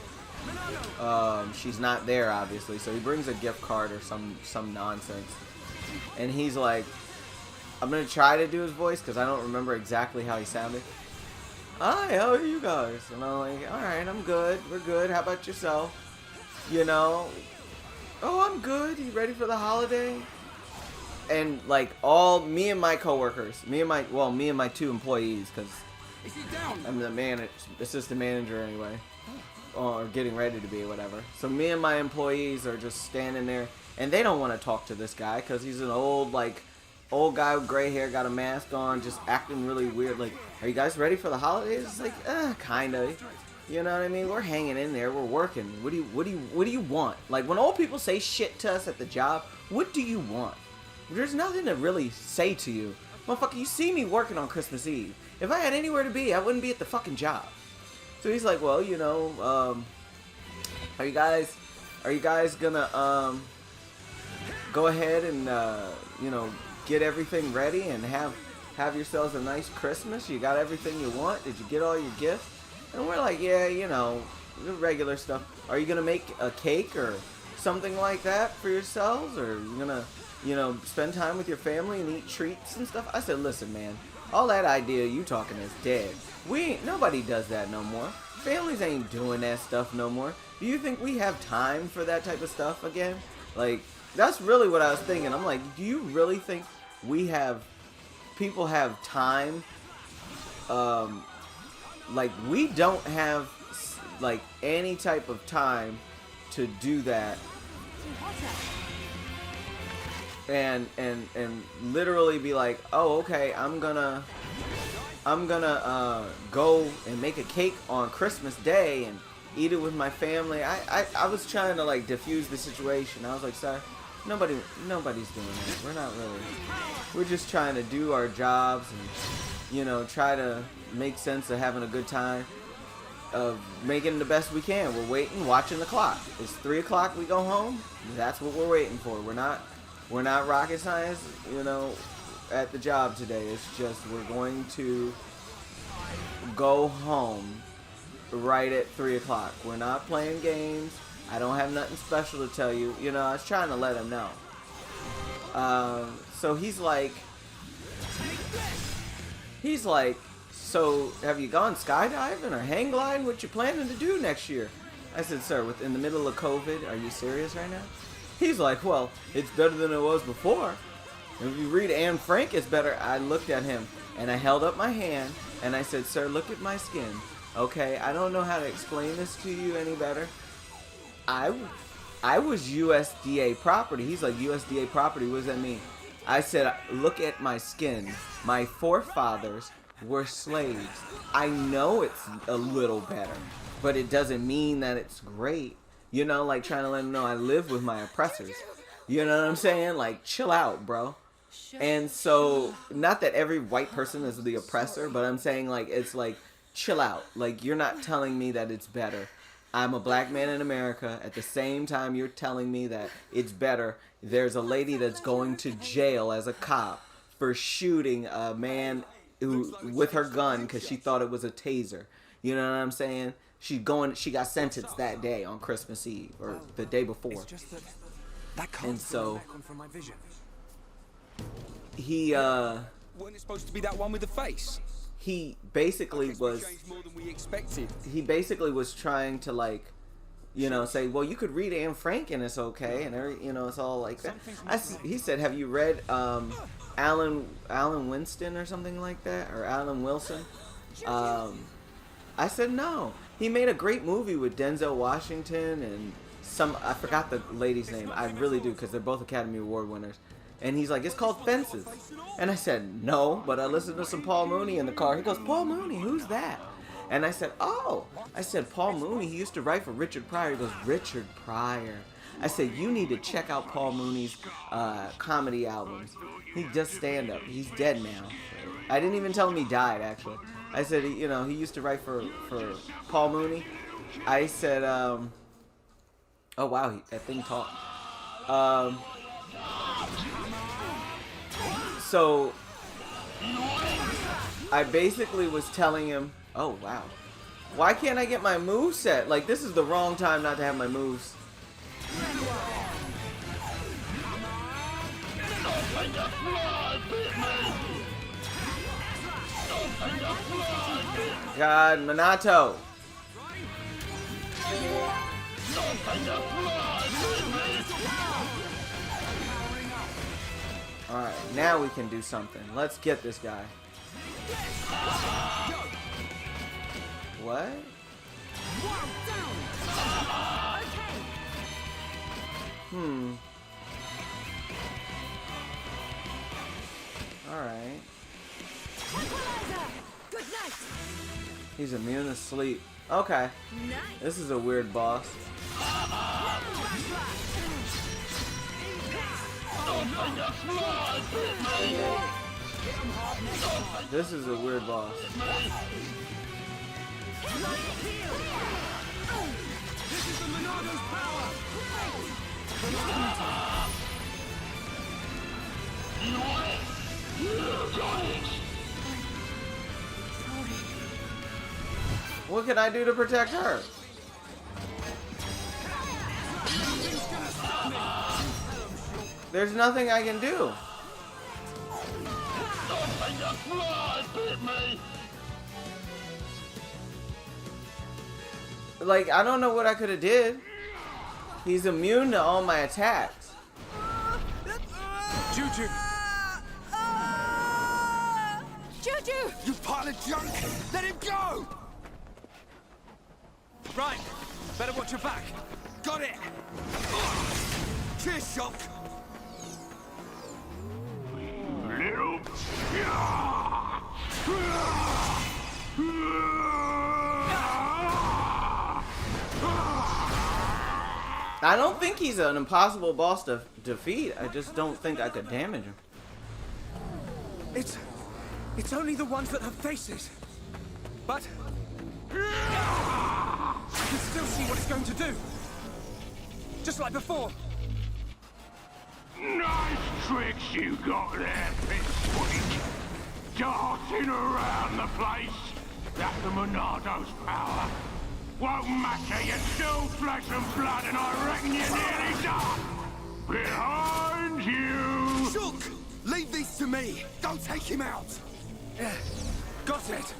She's not there, obviously. So he brings a gift card or some nonsense, and he's like, I'm gonna try to do his voice because I don't remember exactly how he sounded. Hi, how are you guys? And I'm like, alright, I'm good. We're good. How about yourself? You know? Oh, I'm good. You ready for the holiday? And like me and my coworkers, me and my two employees, because I'm the assistant manager anyway, or getting ready to be, whatever. So me and my employees are just standing there, and they don't want to talk to this guy because he's an old guy with gray hair, got a mask on, just acting really weird. Like, are you guys ready for the holidays? It's like, kinda. You know what I mean? We're hanging in there. We're working. What do you want? Like, when old people say shit to us at the job, what do you want? There's nothing to really say to you. Motherfucker, you see me working on Christmas Eve. If I had anywhere to be, I wouldn't be at the fucking job. So he's like, well, you know, are you guys gonna, go ahead and, you know, get everything ready and have yourselves a nice Christmas? You got everything you want? Did you get all your gifts? And we're like, yeah, you know, the regular stuff. Are you gonna make a cake or something like that for yourselves? Or are you gonna, you know, spend time with your family and eat treats and stuff? I said, listen, man, all that idea you talking is dead. Nobody does that no more. Families ain't doing that stuff no more. Do you think we have time for that type of stuff again? Like, that's really what I was thinking. I'm like, do you really think people have time? Like, we don't have like any type of time to do that. And literally be like, oh, okay, I'm gonna go and make a cake on Christmas Day and eat it with my family. I was trying to like diffuse the situation. I was like, sir, nobody's doing that. We're not really. We're just trying to do our jobs and, you know, try to make sense of having a good time, of making the best we can. We're waiting, watching the clock. It's 3 o'clock. We go home. That's what we're waiting for. We're not rocket science, you know, at the job today. It's just we're going to go home right at 3 o'clock. We're not playing games. I don't have nothing special to tell you. You know, I was trying to let him know. So he's like, so have you gone skydiving or hang gliding? What you planning to do next year? I said, sir, in the middle of COVID, are you serious right now? He's like, well, it's better than it was before. If you read Anne Frank, it's better. I looked at him and I held up my hand and I said, sir, look at my skin. Okay, I don't know how to explain this to you any better. I was USDA property. He's like, USDA property, what does that mean? I said, look at my skin. My forefathers were slaves. I know it's a little better, but it doesn't mean that it's great. You know, like trying to let them know I live with my oppressors. You know what I'm saying? Like, chill out, bro. And so, not that every white person is the oppressor, but I'm saying, like, it's like, chill out. Like, you're not telling me that it's better. I'm a black man in America. At the same time, you're telling me that it's better. There's a lady that's going to jail as a cop for shooting a man who with her gun because she thought it was a taser. You know what I'm saying? She got sentenced that day on Christmas Eve or the day before. It's just that can't And so back on from my vision. he Wasn't it supposed to be that one with the face? he basically was Changed more than we expected. he basically was trying to, like, you know, say, well, you could read Anne Frank and it's okay, and you know, it's all like that. He said, have you read Alan Winston or something like that, or Alan Wilson? I said no. He made a great movie with Denzel Washington and I forgot the lady's name. I really do, because they're both Academy Award winners. And he's like, it's called Fences. And I said, no, but I listened to some Paul Mooney in the car. He goes, Paul Mooney, who's that? And I said, oh. I said, Paul Mooney, he used to write for Richard Pryor. He goes, Richard Pryor. I said, you need to check out Paul Mooney's comedy albums. He does stand-up. He's dead now. I didn't even tell him he died, actually. I said, you know, he used to write for Paul Mooney. I said, oh, wow, that thing talked. So I basically was telling him, oh, wow. Why can't I get my move set? Like, this is the wrong time not to have my moves. God, Minato. Alright, now we can do something. Let's get this guy. What? Alright. Good night. He's immune to sleep. Okay. This is a weird boss. This is a weird boss. This is the Monado's power! What can I do to protect her? There's nothing I can do. Like, I don't know what I could have did. He's immune to all my attacks. Juju! Juju! You pile of junk! Let him go! Right, better watch your back. Got it! Cheers, Shock! Little... I don't think he's an impossible boss to defeat. I just don't think I could damage him. It's only the ones that have faces. But I can still see what it's going to do. Just like before. Nice tricks you got there, Pipsqueak. Darting around the place. That's the Monado's power. Won't matter, you're still flesh and blood, and I reckon you're nearly done. Behind you! Shook! Leave these to me! Don't take him out! Yeah, got it!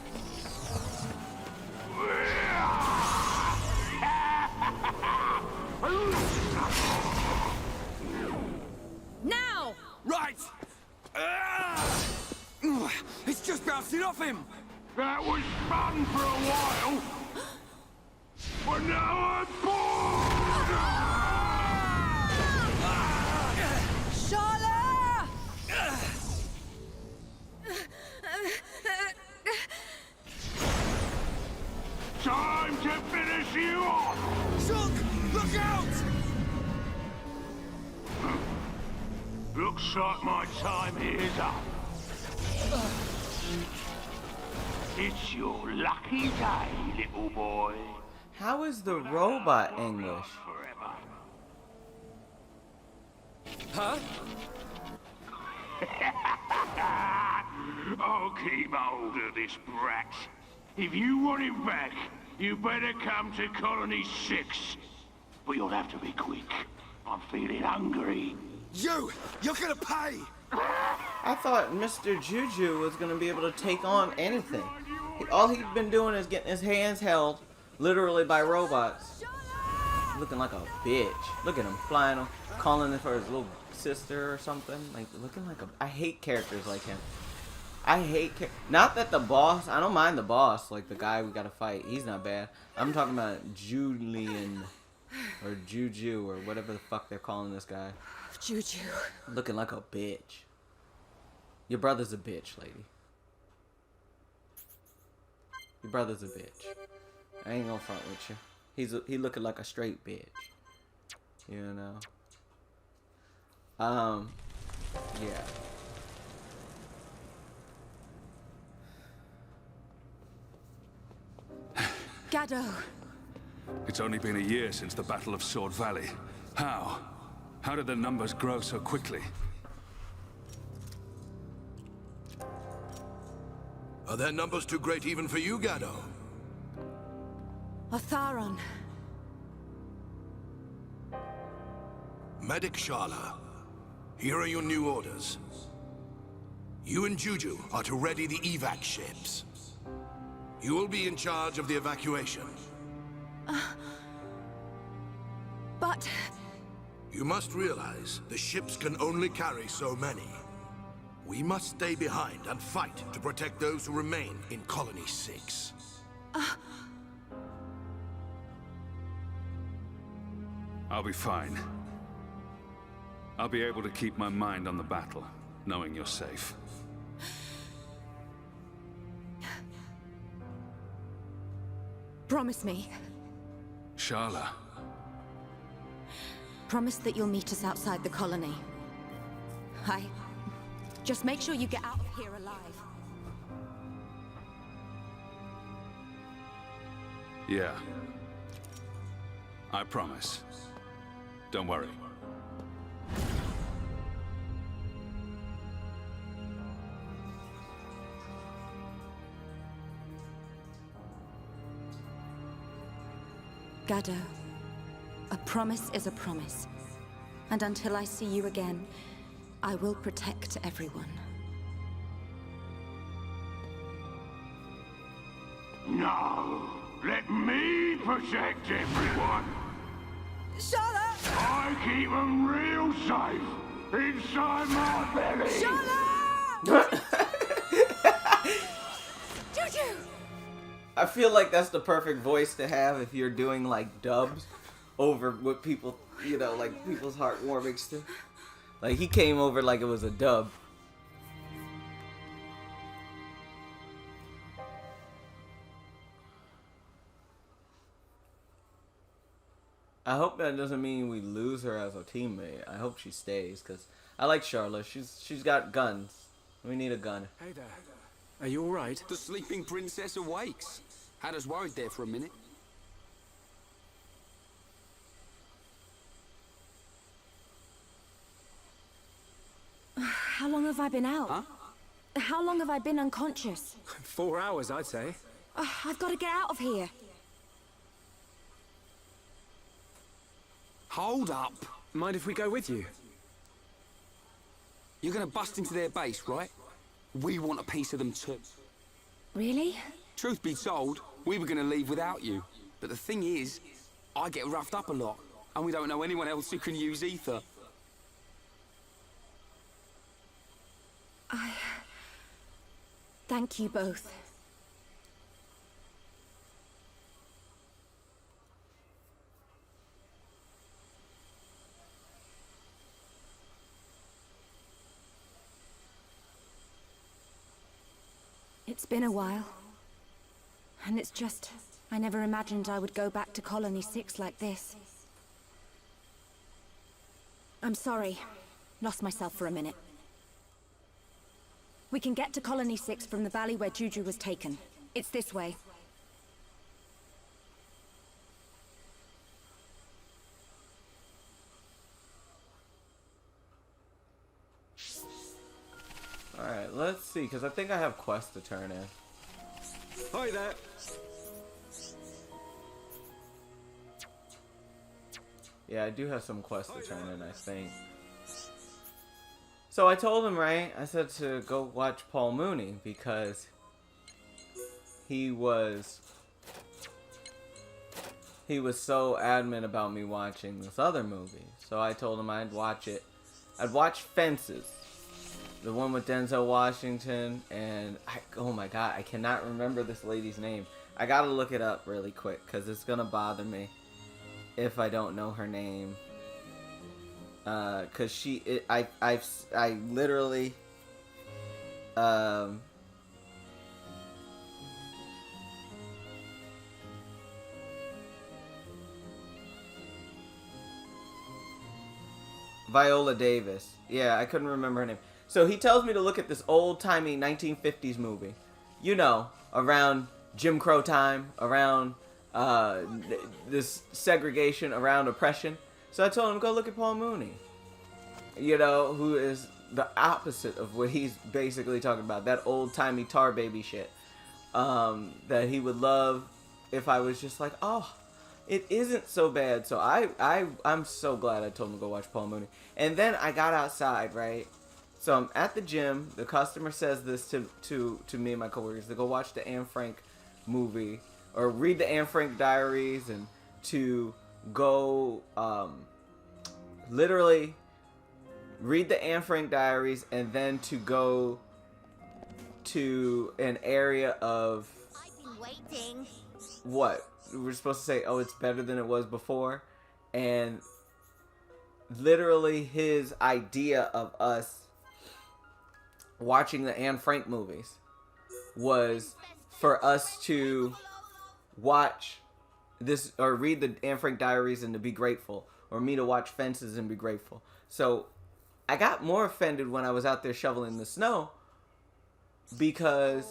Now! Right! It's just bouncing off him! That was fun for a while. But now I'm bored! Charlotte! Time to finish you off! Shook! Look out! Looks like my time is up. It's your lucky day, little boy. How is the robot English? Huh? I'll keep hold of this brat. If you want him back, you better come to Colony 6. But you'll have to be quick. I'm feeling hungry. You're gonna pay! I thought Mr. Juju was gonna be able to take on anything. All he's been doing is getting his hands held, literally by robots. Looking like a bitch. Look at him flying, calling it for his little sister or something. Like looking like a. I hate characters like him. I hate. Not that the boss. I don't mind the boss. Like the guy we gotta fight. He's not bad. I'm talking about Julian or Juju or whatever the fuck they're calling this guy. Juju. Looking like a bitch. Your brother's a bitch, lady. Your brother's a bitch. I ain't gonna front with you. He looking like a straight bitch. You know. Yeah. Gaddo. It's only been a year since the Battle of Sword Valley. How? How did the numbers grow so quickly? Are their numbers too great even for you, Gaddo? Otharon. Medic Sharla, here are your new orders. You and Juju are to ready the evac ships. You will be in charge of the evacuation. But... You must realize the ships can only carry so many. We must stay behind and fight to protect those who remain in Colony 6. I'll be fine. I'll be able to keep my mind on the battle, knowing you're safe. Promise me. Sharla. Promise that you'll meet us outside the colony. Just make sure you get out of here alive. Yeah. I promise. Don't worry. Gaddo, a promise is a promise. And until I see you again, I will protect everyone. No, let me protect everyone. Sharla! I keep them real safe inside my belly. Sharla! Juju! I feel like that's the perfect voice to have if you're doing like dubs over what people, you know, like people's heartwarming stuff. Like he came over like it was a dub. I hope that doesn't mean we lose her as a teammate. I hope she stays because I like Sharla. She's got guns. We need a gun. Hey there. Are you alright? The sleeping princess awakes. Had us worried there for a minute. How long have I been out? Huh? How long have I been unconscious? 4 hours, I'd say. I've got to get out of here. Hold up. Mind if we go with you? You're gonna bust into their base, right? We want a piece of them too. Really? Truth be told, we were gonna leave without you. But the thing is, I get roughed up a lot, and we don't know anyone else who can use ether. Thank you both. It's been a while. And it's just, I never imagined I would go back to Colony 6 like this. I'm sorry. Lost myself for a minute. We can get to Colony 6 from the valley where Juju was taken. It's this way. Alright, let's see, because I think I have quests to turn in. Hi there. Yeah, I do have some quests to turn in, I think. So I told him, right? I said to go watch Paul Mooney because he was so adamant about me watching this other movie. So I told him I'd watch it. I'd watch Fences. The one with Denzel Washington and oh my god, I cannot remember this lady's name. I gotta look it up really quick because it's gonna bother me if I don't know her name. Cause I literally Viola Davis. Yeah, I couldn't remember her name. So he tells me to look at this old-timey 1950s movie. You know, around Jim Crow time, around this segregation, around oppression. So I told him, go look at Paul Mooney. You know, who is the opposite of what he's basically talking about. That old-timey tar baby shit. That he would love if I was just like, oh, it isn't so bad. So I'm so glad I told him to go watch Paul Mooney. And then I got outside, right? So I'm at the gym. The customer says this to me and my coworkers to go watch the Anne Frank movie or read the Anne Frank diaries and to go literally read the Anne Frank diaries and then to go to an area of I've been waiting. what? We're supposed to say, oh, it's better than it was before. And literally his idea of us watching the Anne Frank movies was for us to watch this or read the Anne Frank diaries and to be grateful, or me to watch Fences and be grateful. So I got more offended when I was out there shoveling the snow because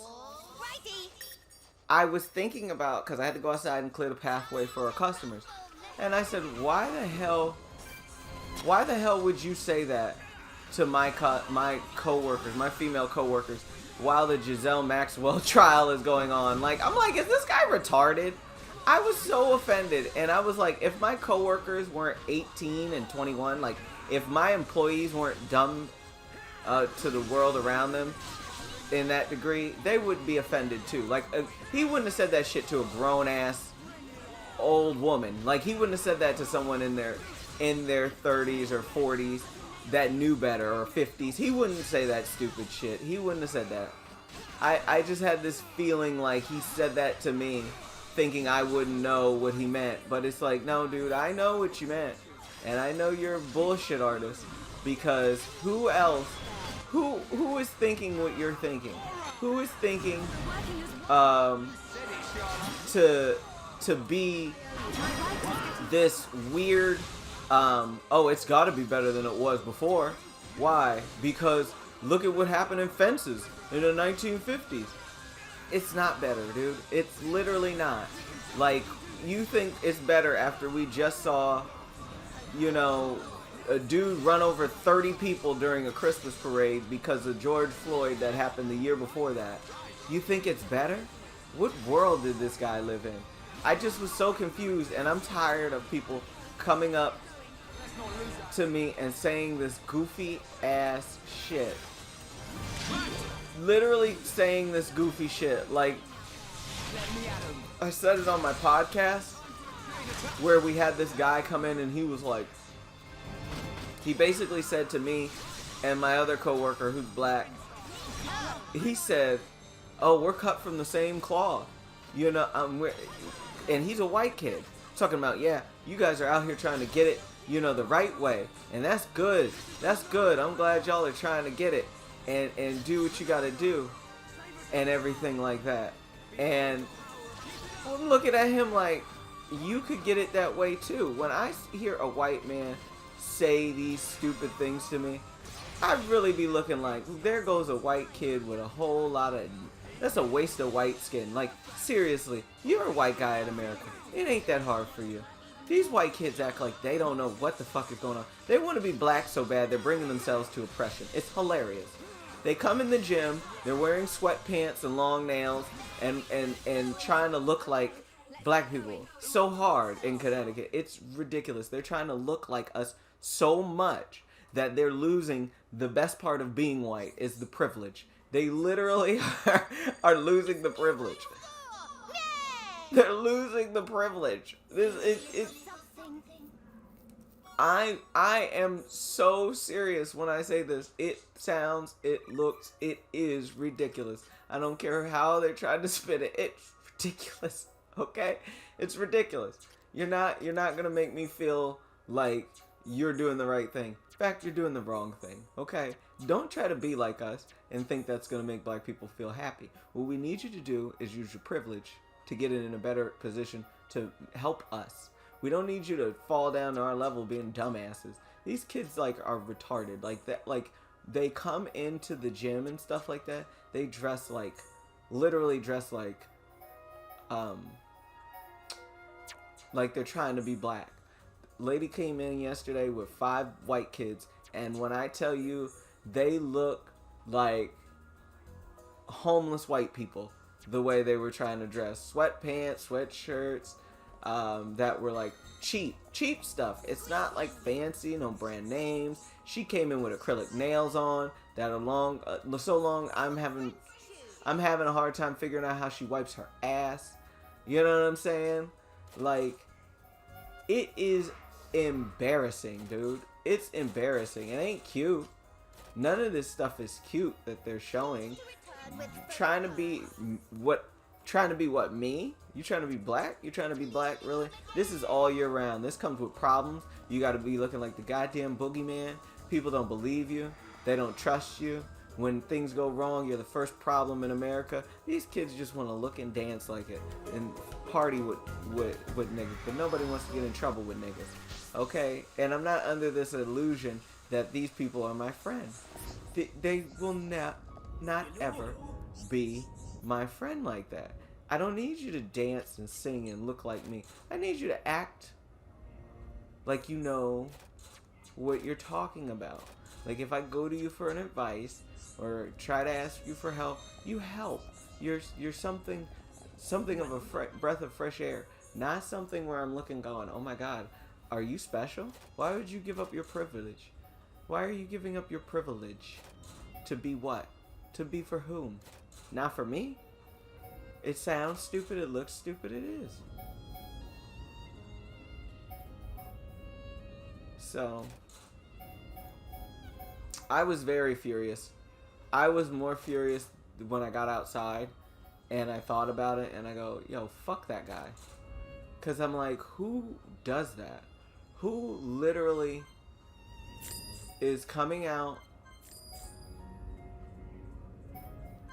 I was thinking about, because I had to go outside and clear the pathway for our customers, and I said, why the hell would you say that to my coworkers, my female coworkers, while the Giselle Maxwell trial is going on? Like, I'm like, is this guy retarded? I was so offended, and I was like, if my coworkers weren't 18 and 21, like, if my employees weren't dumb to the world around them in that degree, they would be offended too. Like, he wouldn't have said that shit to a grown-ass old woman. Like, he wouldn't have said that to someone in their 30s or 40s that knew better, or 50s. He wouldn't say that stupid shit. He wouldn't have said that. I just had this feeling like he said that to me thinking I wouldn't know what he meant. But it's like, no, dude, I know what you meant. And I know you're a bullshit artist, because who else, who is thinking what you're thinking? Who is thinking to be this weird, oh, it's got to be better than it was before. Why? Because look at what happened in Fences in the 1950s. It's not better, dude. It's literally not. Like, you think it's better after we just saw, you know, a dude run over 30 people during a Christmas parade because of George Floyd that happened the year before that. You think it's better? What world did this guy live in? I just was so confused, and I'm tired of people coming up to me and saying this goofy ass shit. Literally saying this goofy shit. Like, I said it on my podcast where we had this guy come in and he was like, he basically said to me and my other coworker who's black, he said, oh, we're cut from the same cloth, you know. And he's a white kid talking about, yeah, you guys are out here trying to get it, you know, the right way, and that's good. I'm glad y'all are trying to get it and do what you gotta do and everything like that. And I'm looking at him like, you could get it that way too. When I hear a white man say these stupid things to me, I'd really be looking like, there goes a white kid with a whole lot of, that's a waste of white skin. Like, seriously, you're a white guy in America. It ain't that hard for you. These white kids act like they don't know what the fuck is going on. They want to be black so bad they're bringing themselves to oppression. It's hilarious. They come in the gym, they're wearing sweatpants and long nails and trying to look like black people so hard in Connecticut. It's ridiculous. They're trying to look like us so much that they're losing the best part of being white is the privilege. They literally are losing the privilege. They're losing the privilege. I am so serious when I say this. It sounds, it looks, it is ridiculous. I don't care how they're trying to spin it. It's ridiculous. Okay? It's ridiculous. You're not gonna make me feel like you're doing the right thing. In fact, you're doing the wrong thing. Okay? Don't try to be like us and think that's gonna make black people feel happy. What we need you to do is use your privilege to get in a better position to help us. We don't need you to fall down to our level being dumbasses. These kids like are retarded. Like that, like they come into the gym and stuff like that. They dress like, literally dress like they're trying to be black. Lady came in yesterday with 5 white kids, and when I tell you, they look like homeless white people. The way they were trying to dress, sweatpants, sweatshirts. That were like cheap stuff. It's not like fancy, no brand names. She came in with acrylic nails on that are long, so long. I'm having a hard time figuring out how she wipes her ass. You know what I'm saying? Like, it is embarrassing, dude. It's embarrassing. It ain't cute. None of this stuff is cute that they're showing. Trying to be what, me? You trying to be black? You trying to be black, really? This is all year round. This comes with problems. You got to be looking like the goddamn boogeyman. People don't believe you. They don't trust you. When things go wrong, you're the first problem in America. These kids just want to look and dance like it and party with niggas. But nobody wants to get in trouble with niggas. Okay? And I'm not under this illusion that these people are my friends. They will not ever be my friend like that. I don't need you to dance and sing and look like me. I need you to act like you know what you're talking about. Like if I go to you for an advice or try to ask you for help, you help. You're something of a breath of fresh air. Not something where I'm looking going, oh my God, are you special? Why would you give up your privilege? Why are you giving up your privilege? To be what? To be for whom? Not for me? It sounds stupid, it looks stupid, it is. So, I was very furious. I was more furious when I got outside and I thought about it and I go, yo, fuck that guy. Because I'm like, who does that? Who literally is coming out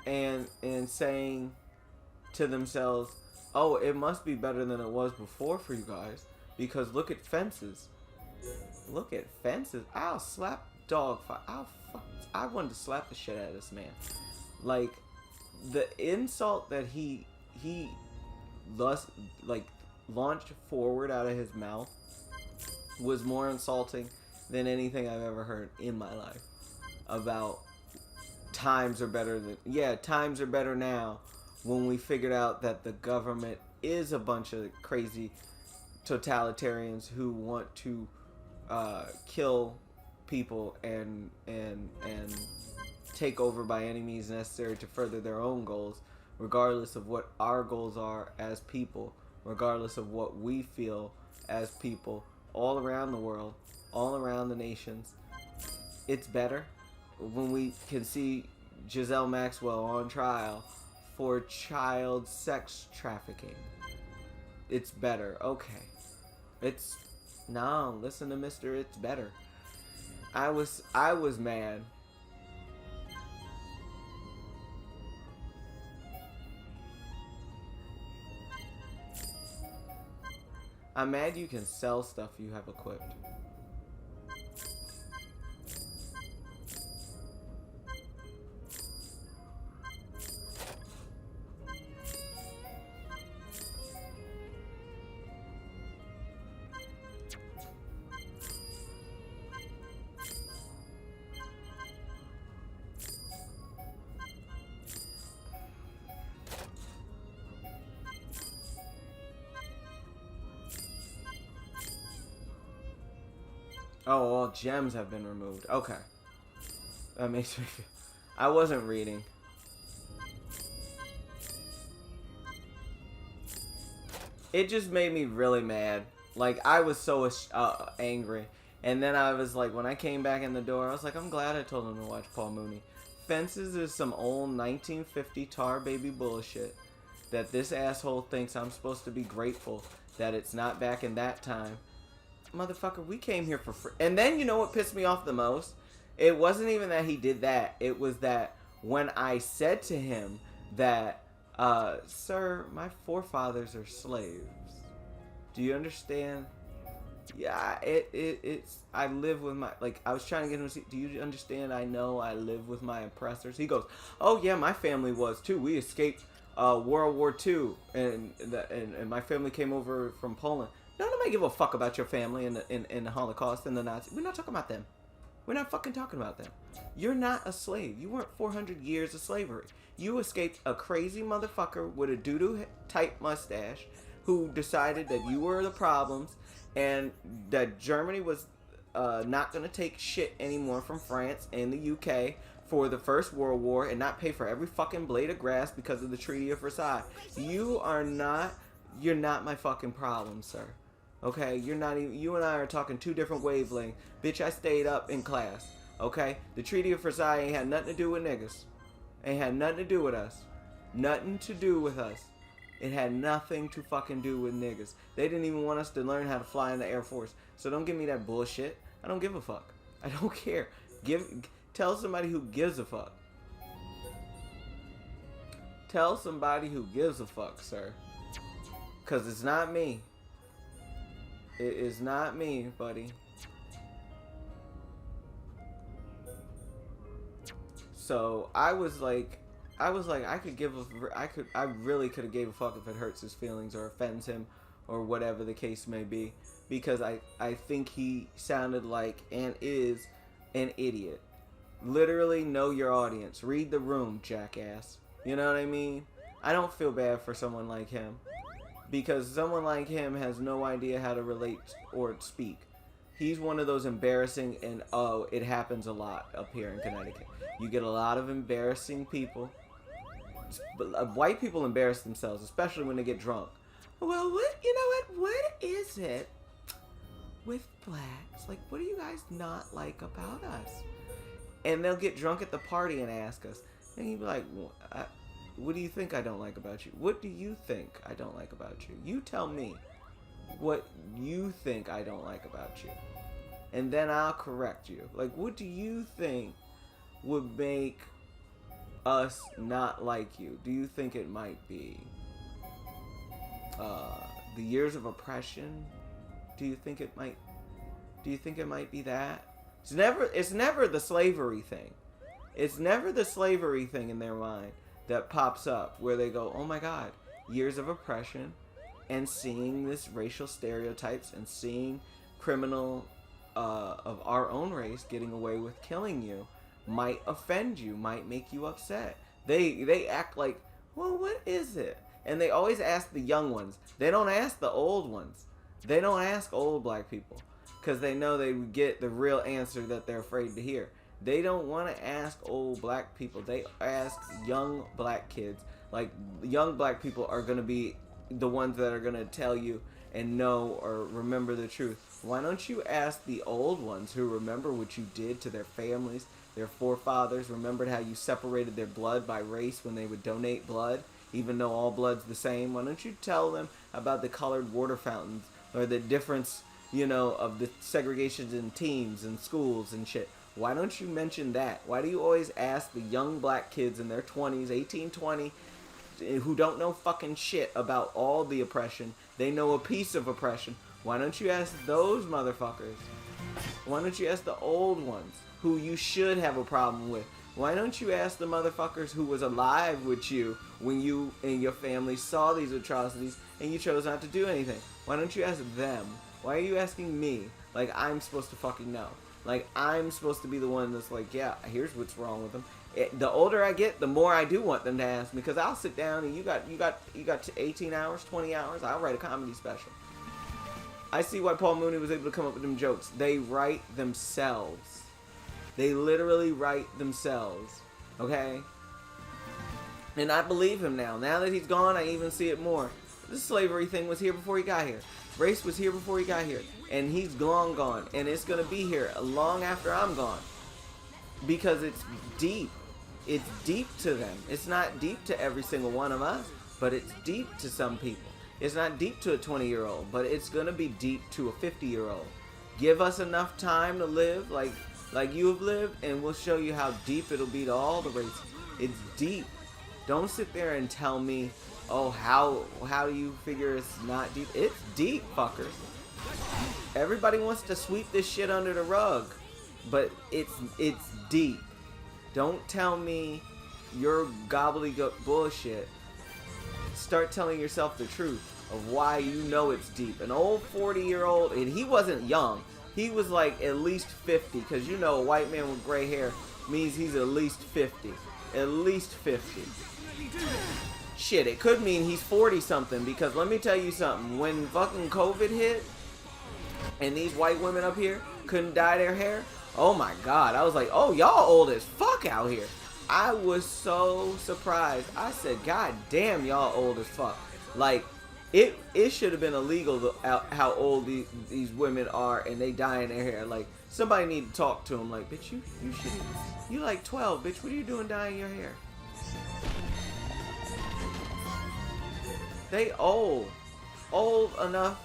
and saying to themselves, oh, it must be better than it was before for you guys because look at fences. Look at fences. I'll slap dog. I wanted to slap the shit out of this man. Like the insult that he launched forward out of his mouth was more insulting than anything I've ever heard in my life. About times are better now. When we figured out that the government is a bunch of crazy totalitarians who want to kill people and take over by any means necessary to further their own goals, regardless of what our goals are as people, regardless of what we feel as people, all around the world, all around the nations. It's better when we can see Giselle Maxwell on trial for child sex trafficking. It's better. Okay. No, listen to Mr. It's better. I was mad. I'm mad you can sell stuff you have equipped. Oh, all gems have been removed. Okay. That makes me feel... I wasn't reading. It just made me really mad. Like, I was so angry. And then I was like, when I came back in the door, I was like, I'm glad I told him to watch Paul Mooney. Fences is some old 1950 tar baby bullshit that this asshole thinks I'm supposed to be grateful that it's not back in that time. Motherfucker, we came here for free. And then you know what pissed me off the most? It wasn't even that he did that. It was that when I said to him that, sir, my forefathers are slaves. Do you understand? Yeah, it's, I live with my, like, I was trying to get him to see, do you understand? I know I live with my oppressors. He goes, oh yeah, my family was too. We escaped World War II, and my family came over from Poland. Nobody give a fuck about your family in the Holocaust and the Nazis. We're not talking about them. We're not fucking talking about them. You're not a slave. You weren't 400 years of slavery. You escaped a crazy motherfucker with a doo-doo type mustache who decided that you were the problems and that Germany was not going to take shit anymore from France and the UK for the First World War and not pay for every fucking blade of grass because of the Treaty of Versailles. You're not my fucking problem, sir. Okay, you're not even, you and I are talking two different wavelengths. Bitch, I stayed up in class. Okay? The Treaty of Versailles ain't had nothing to do with niggas. Ain't had nothing to do with us. Nothing to do with us. It had nothing to fucking do with niggas. They didn't even want us to learn how to fly in the Air Force. So don't give me that bullshit. I don't give a fuck. I don't care. Tell somebody who gives a fuck. Tell somebody who gives a fuck, sir. Because it's not me. It is not me, buddy. So I really could have gave a fuck if it hurts his feelings or offends him or whatever the case may be, because I think he sounded like and is an idiot. Literally know your audience. Read the room, jackass. You know what I mean? I don't feel bad for someone like him, because someone like him has no idea how to relate or speak. He's one of those embarrassing, and oh, it happens a lot up here in Connecticut. You get a lot of embarrassing people. White people embarrass themselves, especially when they get drunk. Well, what is it with blacks? Like, what do you guys not like about us? And they'll get drunk at the party and ask us. And you'd be like, what do you think I don't like about you? What do you think I don't like about you? You tell me what you think I don't like about you. And then I'll correct you. Like, what do you think would make us not like you? Do you think it might be the years of oppression? Do you think it might be that? It's never the slavery thing. It's never the slavery thing in their mind that pops up where they go, oh my god, years of oppression, and seeing this racial stereotypes and seeing criminal of our own race getting away with killing you might offend you, might make you upset. They act like, well, what is it? And they always ask the young ones. They don't ask the old ones. They don't ask old black people, because they know they would get the real answer that they're afraid to hear. They don't want to ask old black people. They ask young black kids. Like, young black people are going to be the ones that are going to tell you and know or remember the truth. Why don't you ask the old ones who remember what you did to their families, their forefathers, remembered how you separated their blood by race when they would donate blood, even though all blood's the same? Why don't you tell them about the colored water fountains or the difference, of the segregations in teams and schools and shit? Why don't you mention that? Why do you always ask the young black kids in their 20s, 18, 20, who don't know fucking shit about all the oppression? They know a piece of oppression. Why don't you ask those motherfuckers? Why don't you ask the old ones who you should have a problem with? Why don't you ask the motherfuckers who was alive with you when you and your family saw these atrocities and you chose not to do anything? Why don't you ask them? Why are you asking me like I'm supposed to fucking know? Like I'm supposed to be the one that's like, yeah, here's what's wrong with them. The older I get, the more I do want them to ask me, because I'll sit down and you got 18 hours, 20 hours, I'll write a comedy special. I see why Paul Mooney was able to come up with them jokes. They write themselves. They literally write themselves. Okay? And I believe him now. Now that he's gone, I even see it more. This slavery thing was here before he got here. Race was here before he got here. And he's long gone. And it's going to be here long after I'm gone. Because it's deep. It's deep to them. It's not deep to every single one of us. But it's deep to some people. It's not deep to a 20-year-old. But it's going to be deep to a 50-year-old. Give us enough time to live like you have lived. And we'll show you how deep it'll be to all the races. It's deep. Don't sit there and tell me, oh, how do you figure it's not deep? It's deep, fuckers. Everybody wants to sweep this shit under the rug, but it's deep. Don't tell me your gobbledygook bullshit. Start telling yourself the truth of why you know it's deep. An old 40-year-old, and he wasn't young. He was like at least 50, because you know a white man with gray hair means he's at least 50. At least 50. Shit, it could mean he's 40 something, because let me tell you something. When fucking COVID hit and these white women up here couldn't dye their hair, oh my god, I was like, oh, y'all old as fuck out here. I was so surprised. I said, god damn, y'all old as fuck. Like, it should have been illegal how old these women are, and they dyeing their hair. Like, somebody need to talk to them. Like, bitch, you like 12, bitch. What are you doing dyeing your hair? They old enough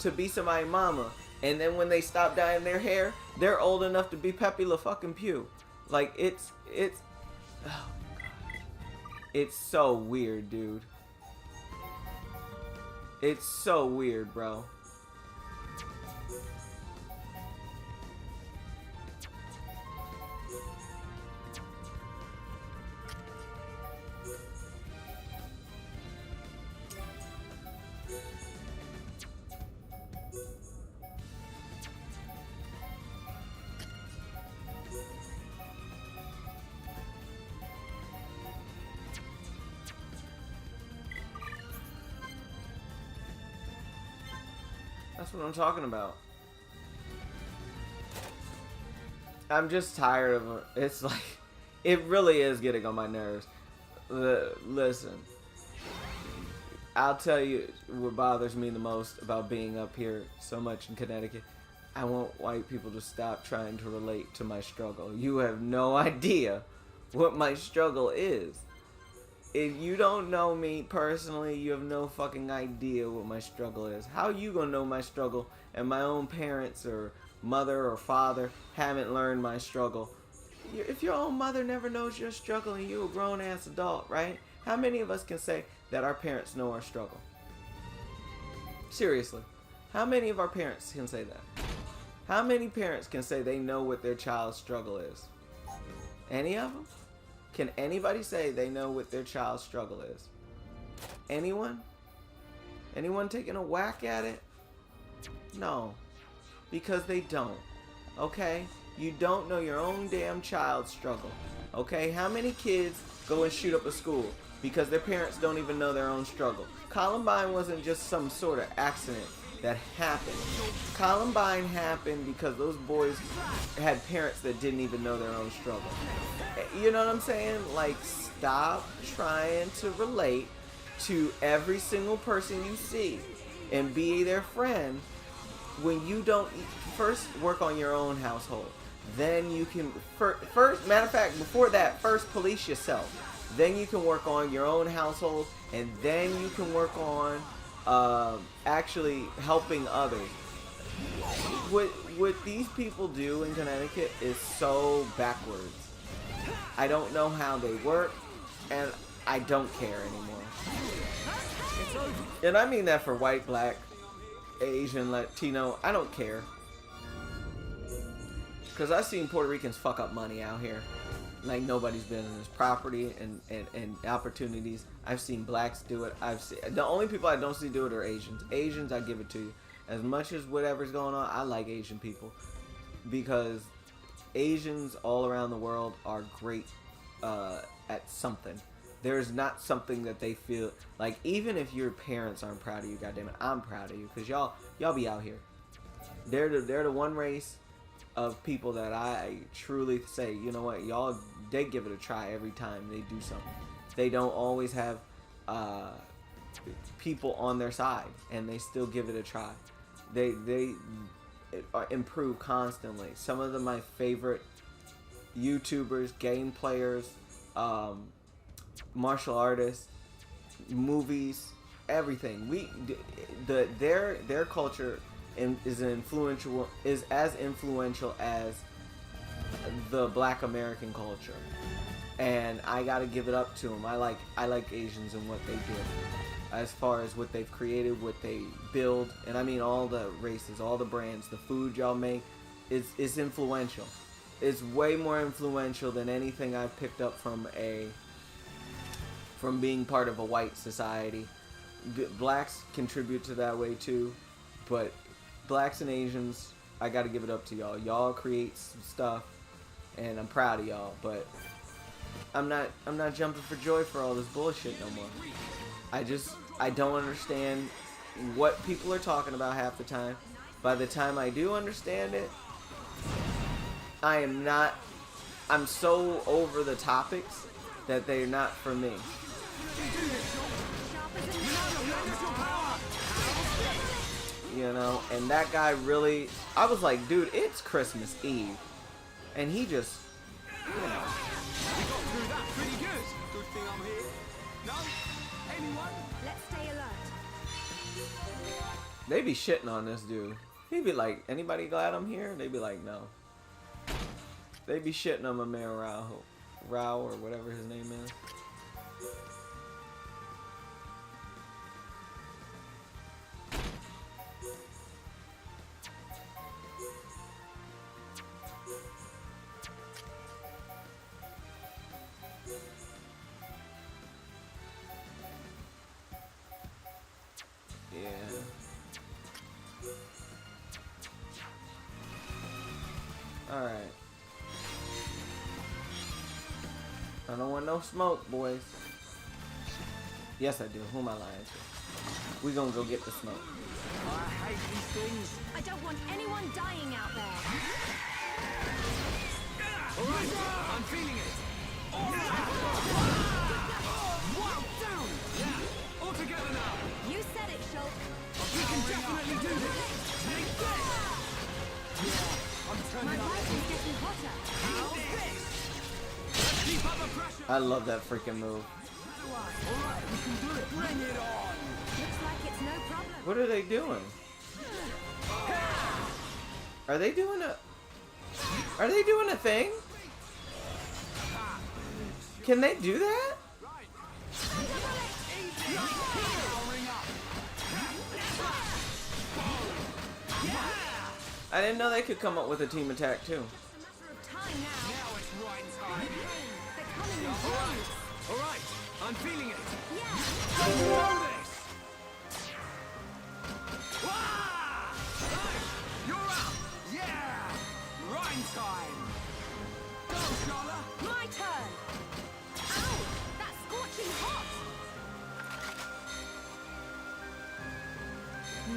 to be somebody's mama, and then when they stop dyeing their hair, they're old enough to be Pepe Le fucking Pew. Like, it's oh god, it's so weird, dude. It's so weird, bro. That's what I'm talking about. I'm just tired of it. It's like, it really is getting on my nerves. Listen, I'll tell you what bothers me the most about being up here so much in Connecticut. I want white people to stop trying to relate to my struggle. You have no idea what my struggle is. If you don't know me personally, you have no fucking idea what my struggle is. How you gonna know my struggle and my own parents or mother or father haven't learned my struggle? If your own mother never knows your struggle and you're a grown-ass adult, right? How many of us can say that our parents know our struggle? Seriously. How many of our parents can say that? How many parents can say they know what their child's struggle is? Any of them? Can anybody say they know what their child's struggle is? Anyone? Anyone taking a whack at it? No. Because they don't. Okay? You don't know your own damn child's struggle. Okay? How many kids go and shoot up a school because their parents don't even know their own struggle? Columbine wasn't just some sort of accident that happened. Columbine happened because those boys had parents that didn't even know their own struggle. You know what I'm saying? Like, stop trying to relate to every single person you see and be their friend when you don't. First work on your own household. Then you can first, matter of fact, before that, first police yourself. Then you can work on your own household, and then you can work on actually helping others. What these people do in Connecticut is so backwards. I don't know how they work, and I don't care anymore. And I mean that for white, black, Asian, Latino. I don't care. Because I've seen Puerto Ricans fuck up money out here like nobody's business. Property and opportunities. I've seen blacks do it. The only people I don't see do it are Asians. Asians, I give it to you. As much as whatever's going on, I like Asian people. Because Asians all around the world are great at something. there's not something that they feel like, even if your parents aren't proud of you, goddammit, I'm proud of you, because y'all be out here. They're the one race of people that I truly say, you know what, y'all, they give it a try every time they do something. They don't always have people on their side, and they still give it a try. They improve constantly. Some of my favorite YouTubers, game players, martial artists, movies, everything. Their culture is as influential as the Black American culture, and I gotta give it up to them. I like Asians and what they do, as far as what they've created, what they build, and I mean all the races, all the brands, the food y'all make is influential. It's way more influential than anything I've picked up from being part of a white society. Blacks contribute to that way too, but Blacks and Asians, I gotta give it up to y'all. Y'all create some stuff, and I'm proud of y'all. But I'm not jumping for joy for all this bullshit no more. I don't understand what people are talking about half the time. By the time I do understand it, I'm so over the topics that they're not for me. You know, and that guy really, I was like, dude, it's Christmas Eve, and he just, you know. We got through that pretty good. Good thing I'm here. No? Anyone? Let's stay alert. They be shitting on this dude. He'd be like, anybody glad I'm here? They'd be like, no. They be shitting on my man Rao, or whatever his name is. Alright. I don't want no smoke, boys. Yes, I do. Who am I lying to? We gonna go get the smoke. I hate these things. I don't want anyone dying out there. Alright, I'm feeling it. Alright. Wow, down! Yeah, all together now. You said it, Schultz. We can definitely do this! Take this. I'm My turning up. rifle's getting hotter. How's this? Let's keep up the pressure. I love that freaking move. Alright, we can do it. Bring it on. Looks like it's no problem. What are they doing? Are they doing a thing? Can they do that? I didn't know they could come up with a team attack too. It's a matter of time now. Now it's right time. They're coming in Alright, alright, I'm feeling it. Yeah. Let's do this. Wah! Hey, you're up. Yeah. Rhyme time. Go, Charlotte. My turn. Ow! That's scorching hot.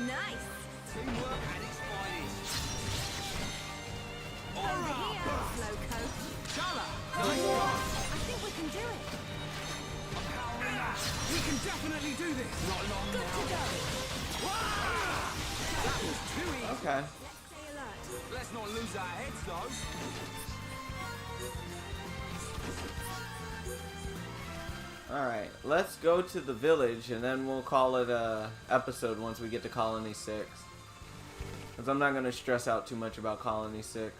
Nice. Teamwork at its finest. Over Alright. here, Slowcoat. Charlotte. I think we can do it. We can definitely do this! Not long Good now. to go. That was too easy. Okay. Let's stay alert. Let's not lose our heads, though. Alright, let's go to the village and then we'll call it a episode once we get to Colony 6. Because I'm not going to stress out too much about Colony 6.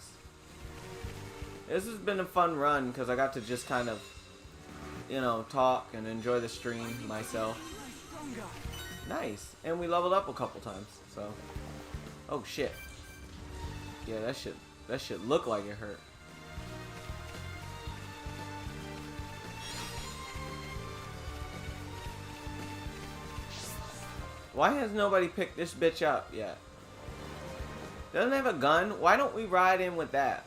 This has been a fun run because I got to just kind of, you know, talk and enjoy the stream myself. Nice. And we leveled up a couple times, so. Oh shit. Yeah, that shit looked like it hurt. Why has nobody picked this bitch up yet? Doesn't it have a gun? Why don't we ride in with that?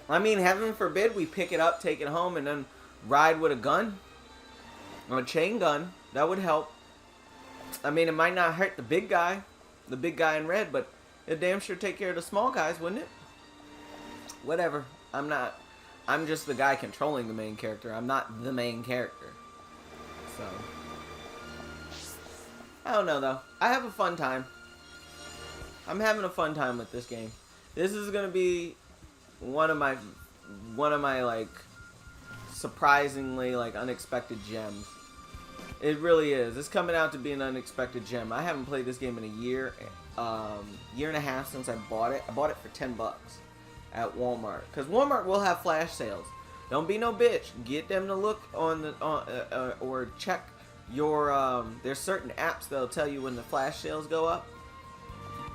I mean, heaven forbid we pick it up, take it home, and then ride with a gun. Or a chain gun. That would help. I mean, it might not hurt the big guy in red, but it damn sure take care of the small guys, wouldn't it? Whatever. I'm just the guy controlling the main character. I'm not the main character. So, I don't know though. I have a fun time. I'm having a fun time with this game. This is gonna be one of my like surprisingly like unexpected gems. It really is. It's coming out to be an unexpected gem. I haven't played this game in a year and a half since I bought it. I bought it for $10 at Walmart, because Walmart will have flash sales. Don't be no bitch. Get them to look on the or check your there's certain apps that'll tell you when the flash sales go up.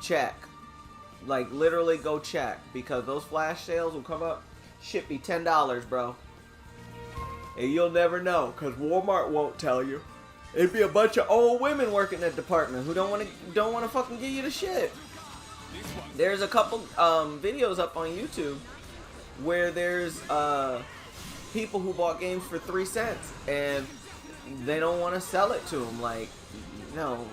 Check, like literally go check, because those flash sales will come up. Shit be $10, bro, and you'll never know, because Walmart won't tell you. It'd be a bunch of old women working that department who don't want to fucking give you the shit. There's a couple videos up on YouTube where there's people who bought games for 3 cents and they don't want to sell it to them. Like, no,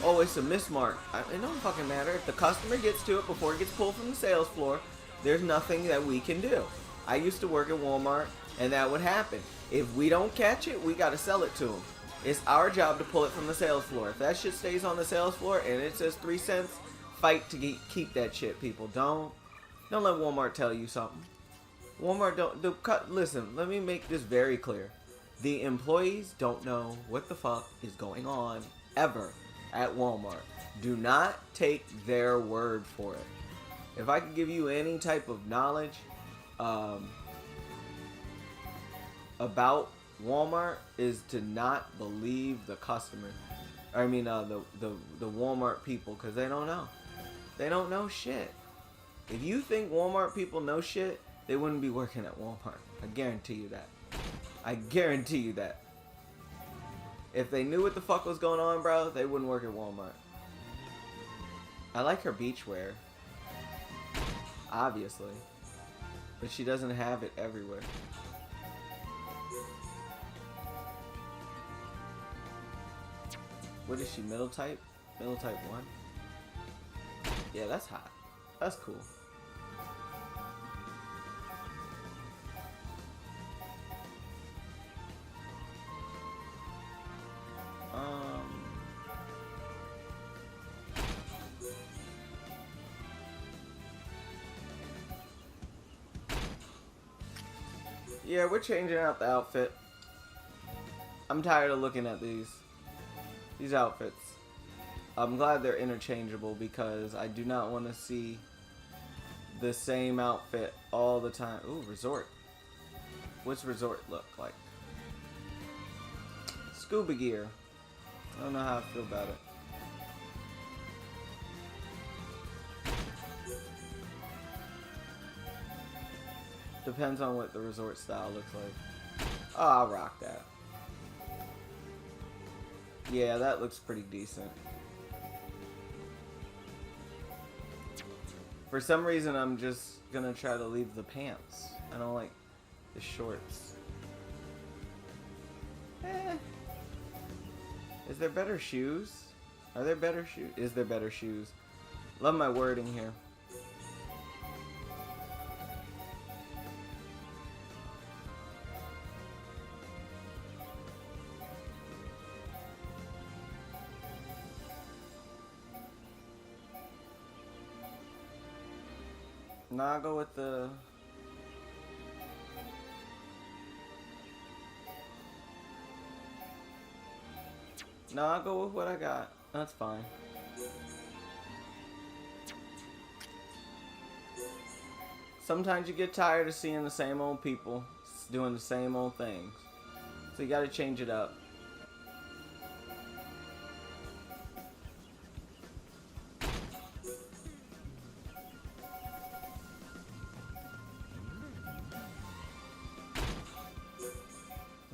oh, it's a mismark. It don't fucking matter. If the customer gets to it before it gets pulled from the sales floor, there's nothing that we can do. I used to work at Walmart, and that would happen. If we don't catch it, we gotta sell it to them. It's our job to pull it from the sales floor. If that shit stays on the sales floor and it says 3 cents, fight to keep that shit, people. Don't let Walmart tell you something. Walmart listen, let me make this very clear. The employees don't know what the fuck is going on ever at Walmart. Do not take their word for it. If I could give you any type of knowledge about Walmart, is to not believe the customer. I mean the Walmart people, because they don't know. They don't know shit. If you think Walmart people know shit, they wouldn't be working at Walmart. I guarantee you that. I guarantee you that. If they knew what the fuck was going on, bro, they wouldn't work at Walmart. I like her beachwear. Obviously. But she doesn't have it everywhere. What is she, middle type? Middle type 1? Yeah, that's hot. That's cool. Yeah, we're changing out the outfit. I'm tired of looking at these outfits. I'm glad they're interchangeable, because I do not want to see the same outfit all the time. Ooh, resort. What's resort look like? Scuba gear. I don't know how I feel about it. Depends on what the resort style looks like. Oh, I'll rock that. Yeah, that looks pretty decent. For some reason, I'm just gonna try to leave the pants. I don't like the shorts. Is there better shoes? Are there better shoes? Is there better shoes? Love my wording here. No, I'll go with the... No, I'll go with what I got. That's fine. Sometimes you get tired of seeing the same old people doing the same old things. So you gotta change it up.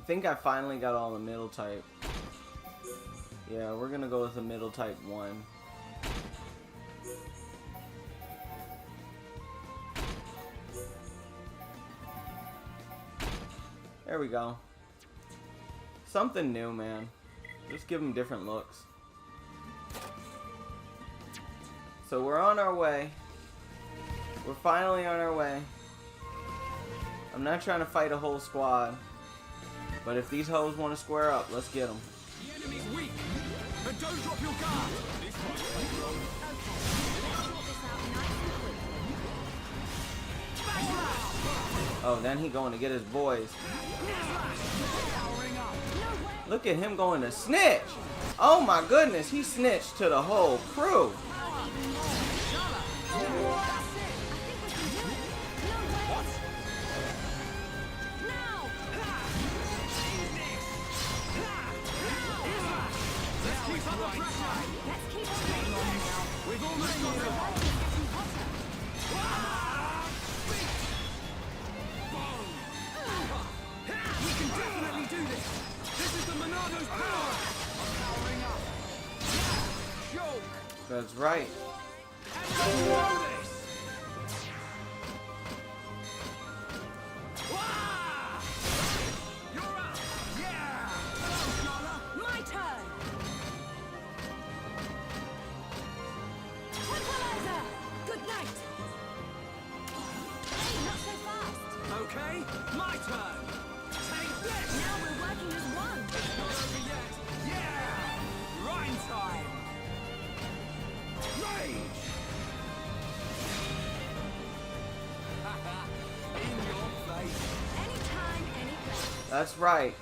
I think I finally got all the middle type. Yeah, we're gonna go with the middle type 1. There we go. Something new, man. Just give them different looks. So we're on our way. We're finally on our way. I'm not trying to fight a whole squad. But if these hoes want to square up, let's get them. The enemy's weak, but don't drop your guard. This one's Oh, then he going to get his boys. Look at him going to snitch. Oh my goodness, he snitched to the whole crew. We've almost got it. We can definitely do this. This is the Monado's power. Powering up. Choke. That's right. And let's do this. You're up. Yeah. My turn! Tranquilizer! Good night! Hey, not so fast! Okay, my turn. Take this. Now we're working as one! Not over yet. Yeah. Rhyme time. Rage. In your face. Anytime, any place. That's right.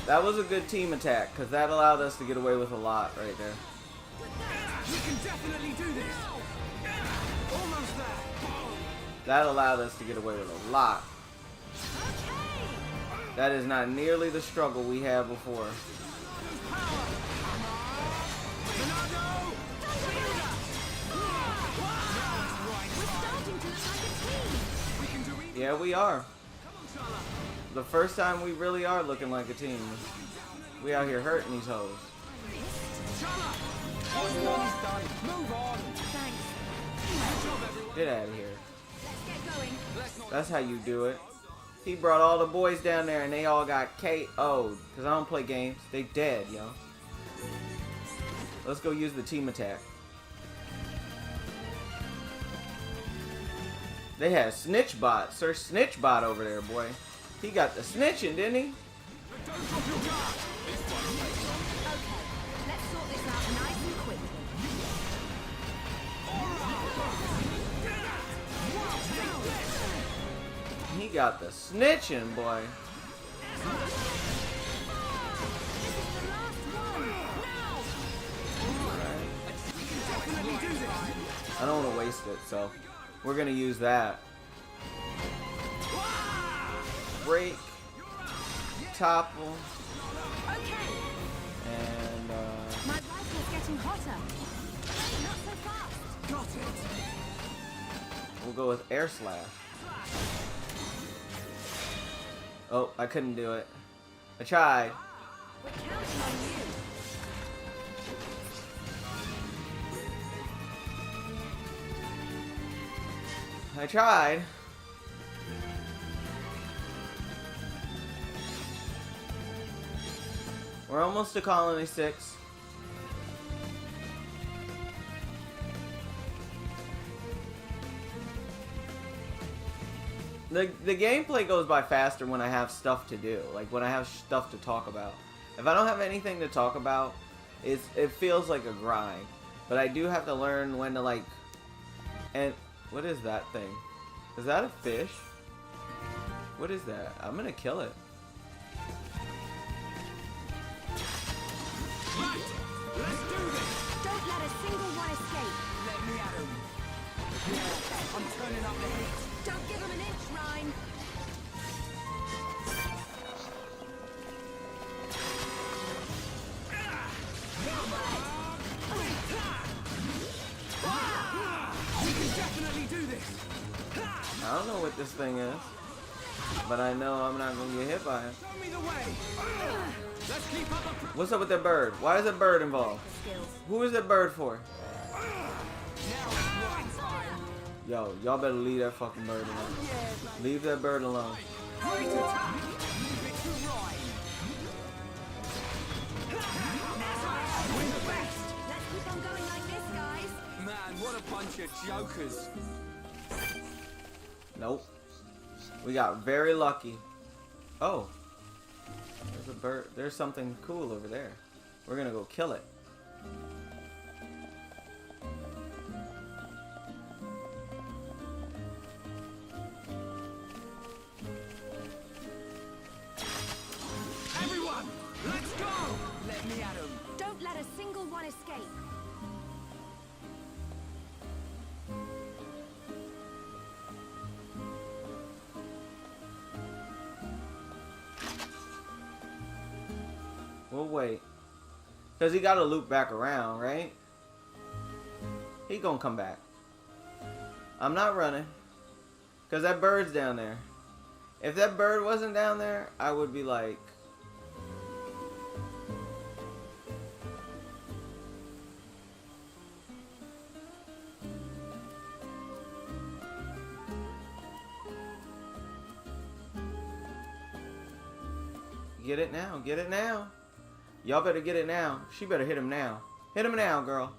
That was a good team attack, because that allowed us to get away with a lot right there. We can definitely do this. Almost there. That allowed us to get away with a lot. That is not nearly the struggle we had before. Yeah, we are. The first time we really are looking like a team. We out here hurting these hoes. Move on. Get out of here. Let's get going. That's how you do it. He brought all the boys down there and they all got KO'd. Because I don't play games. They dead, yo. Let's go use the team attack. They had Snitchbot. Sir Snitchbot over there, boy. He got the snitching, didn't he? Okay, let's sort this out nice and quickly. He got the snitching, boy. I don't want to waste it, so we're gonna use that. Break, topple, and My rifle's getting hotter. Not so fast. Got it. we'll go with air slash. Oh, I couldn't do it. I tried. We're counting on you. I tried. We're almost to Colony 6. The gameplay goes by faster when I have stuff to do, like when I have stuff to talk about. If I don't have anything to talk about, it feels like a grind. But I do have to learn when to like, and what is that thing? Is that a fish? What is that? I'm gonna kill it. Right. Let's do this. Don't let a single one escape. Let me at him. Yeah, I'm turning up the heat. Don't give them an inch, Ryan. We can definitely do this. I don't know what this thing is, but I know I'm not gonna get hit by it. Show me the way. Let's keep up the What's up with that bird? Why is that bird involved? Who is that bird for? Yo, y'all better leave that fucking bird alone. Leave that bird alone. Great attack! Move it to right! We're the best! Let's keep on going like this, guys. Man, what a bunch of jokers. Nope. We got very lucky. Oh. There's a bird. There's something cool over there. We're gonna go kill it. Everyone, let's go! Let me at 'em. Don't let a single one escape. We'll wait. Because he got to loop back around, right? He gonna come back. I'm not running. Because that bird's down there. If that bird wasn't down there, I would be like... Get it now. Get it now. Y'all better get it now. She better hit him now. Hit him now, girl.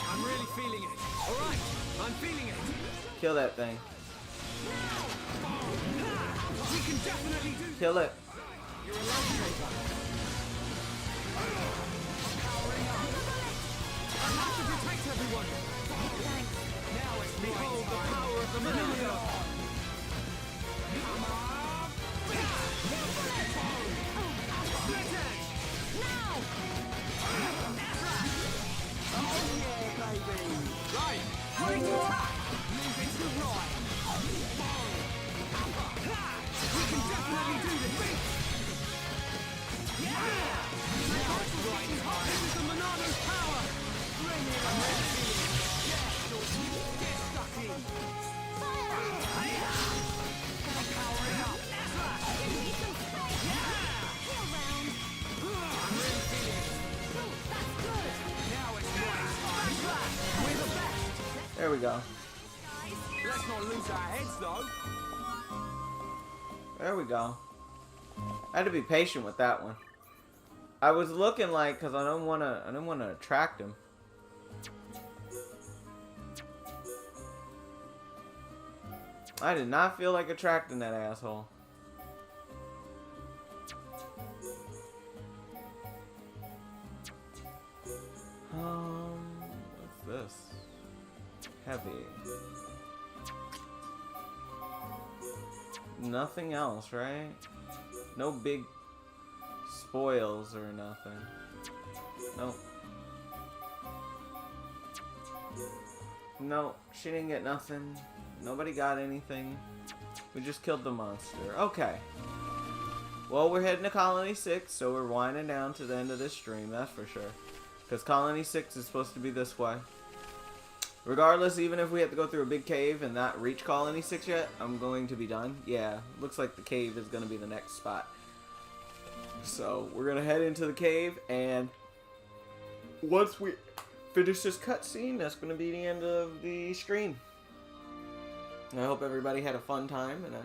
I'm really feeling it. All right, I'm feeling it. Kill that thing. We can definitely do this. Kill it. You're a lifesaver. I'm powering up. I have to protect everyone. Now it's behold the power of the Monado. Come on. Split edge. Now! Oh yeah, baby. Right. Great attack. Move it to right. We can definitely do this. Yeah. Now it's right. This is the Monado's power. Bring it on. Get stuck in. I'm powering up. Give me some space! Heal round. I'm really feeling it. That's good! Now it's right. We're the best. There we go. Let's not lose our heads, though. There we go. I had to be patient with that one. I was looking like, cause I didn't wanna attract him. I did not feel like attracting that asshole. What's this? Heavy. Nothing else, right? No big spoils or nothing. Nope. No, she didn't get nothing. Nobody got anything. We just killed the monster. Okay. Well, we're heading to Colony 6, so we're winding down to the end of this stream, that's for sure. Because Colony 6 is supposed to be this way. Regardless, even if we have to go through a big cave and not reach Colony 6 yet, I'm going to be done. Yeah, looks like the cave is going to be the next spot. So, we're going to head into the cave, and once we finish this cutscene, that's going to be the end of the stream. I hope everybody had a fun time, and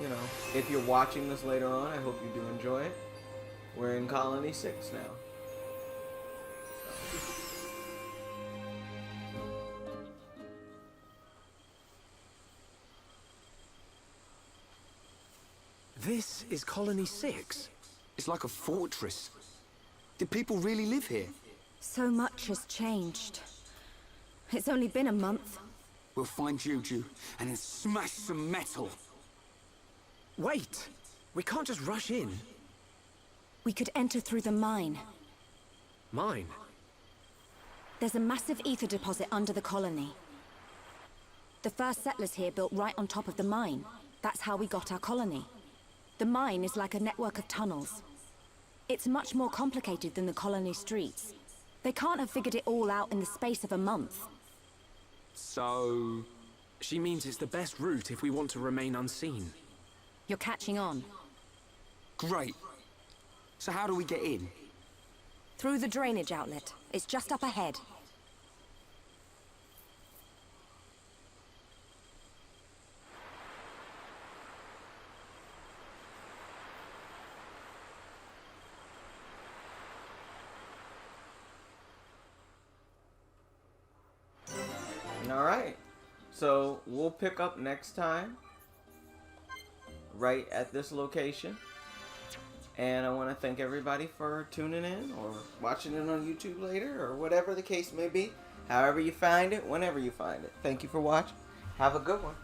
you know, if you're watching this later on, I hope you do enjoy it. We're in Colony 6 now. This is Colony 6. It's like a fortress. Did people really live here? So much has changed. It's only been a month. We'll find Juju and then smash some metal. Wait! We can't just rush in. We could enter through the mine. Mine? There's a massive ether deposit under the colony. The first settlers here built right on top of the mine. That's how we got our colony. The mine is like a network of tunnels. It's much more complicated than the colony streets. They can't have figured it all out in the space of a month. So, She means it's the best route if we want to remain unseen. You're catching on. Great. So how do we get in? Through the drainage outlet. It's just up ahead. Alright, so we'll pick up next time right at this location. And I want to thank everybody for tuning in or watching it on YouTube later or whatever the case may be. However you find it, whenever you find it. Thank you for watching. Have a good one.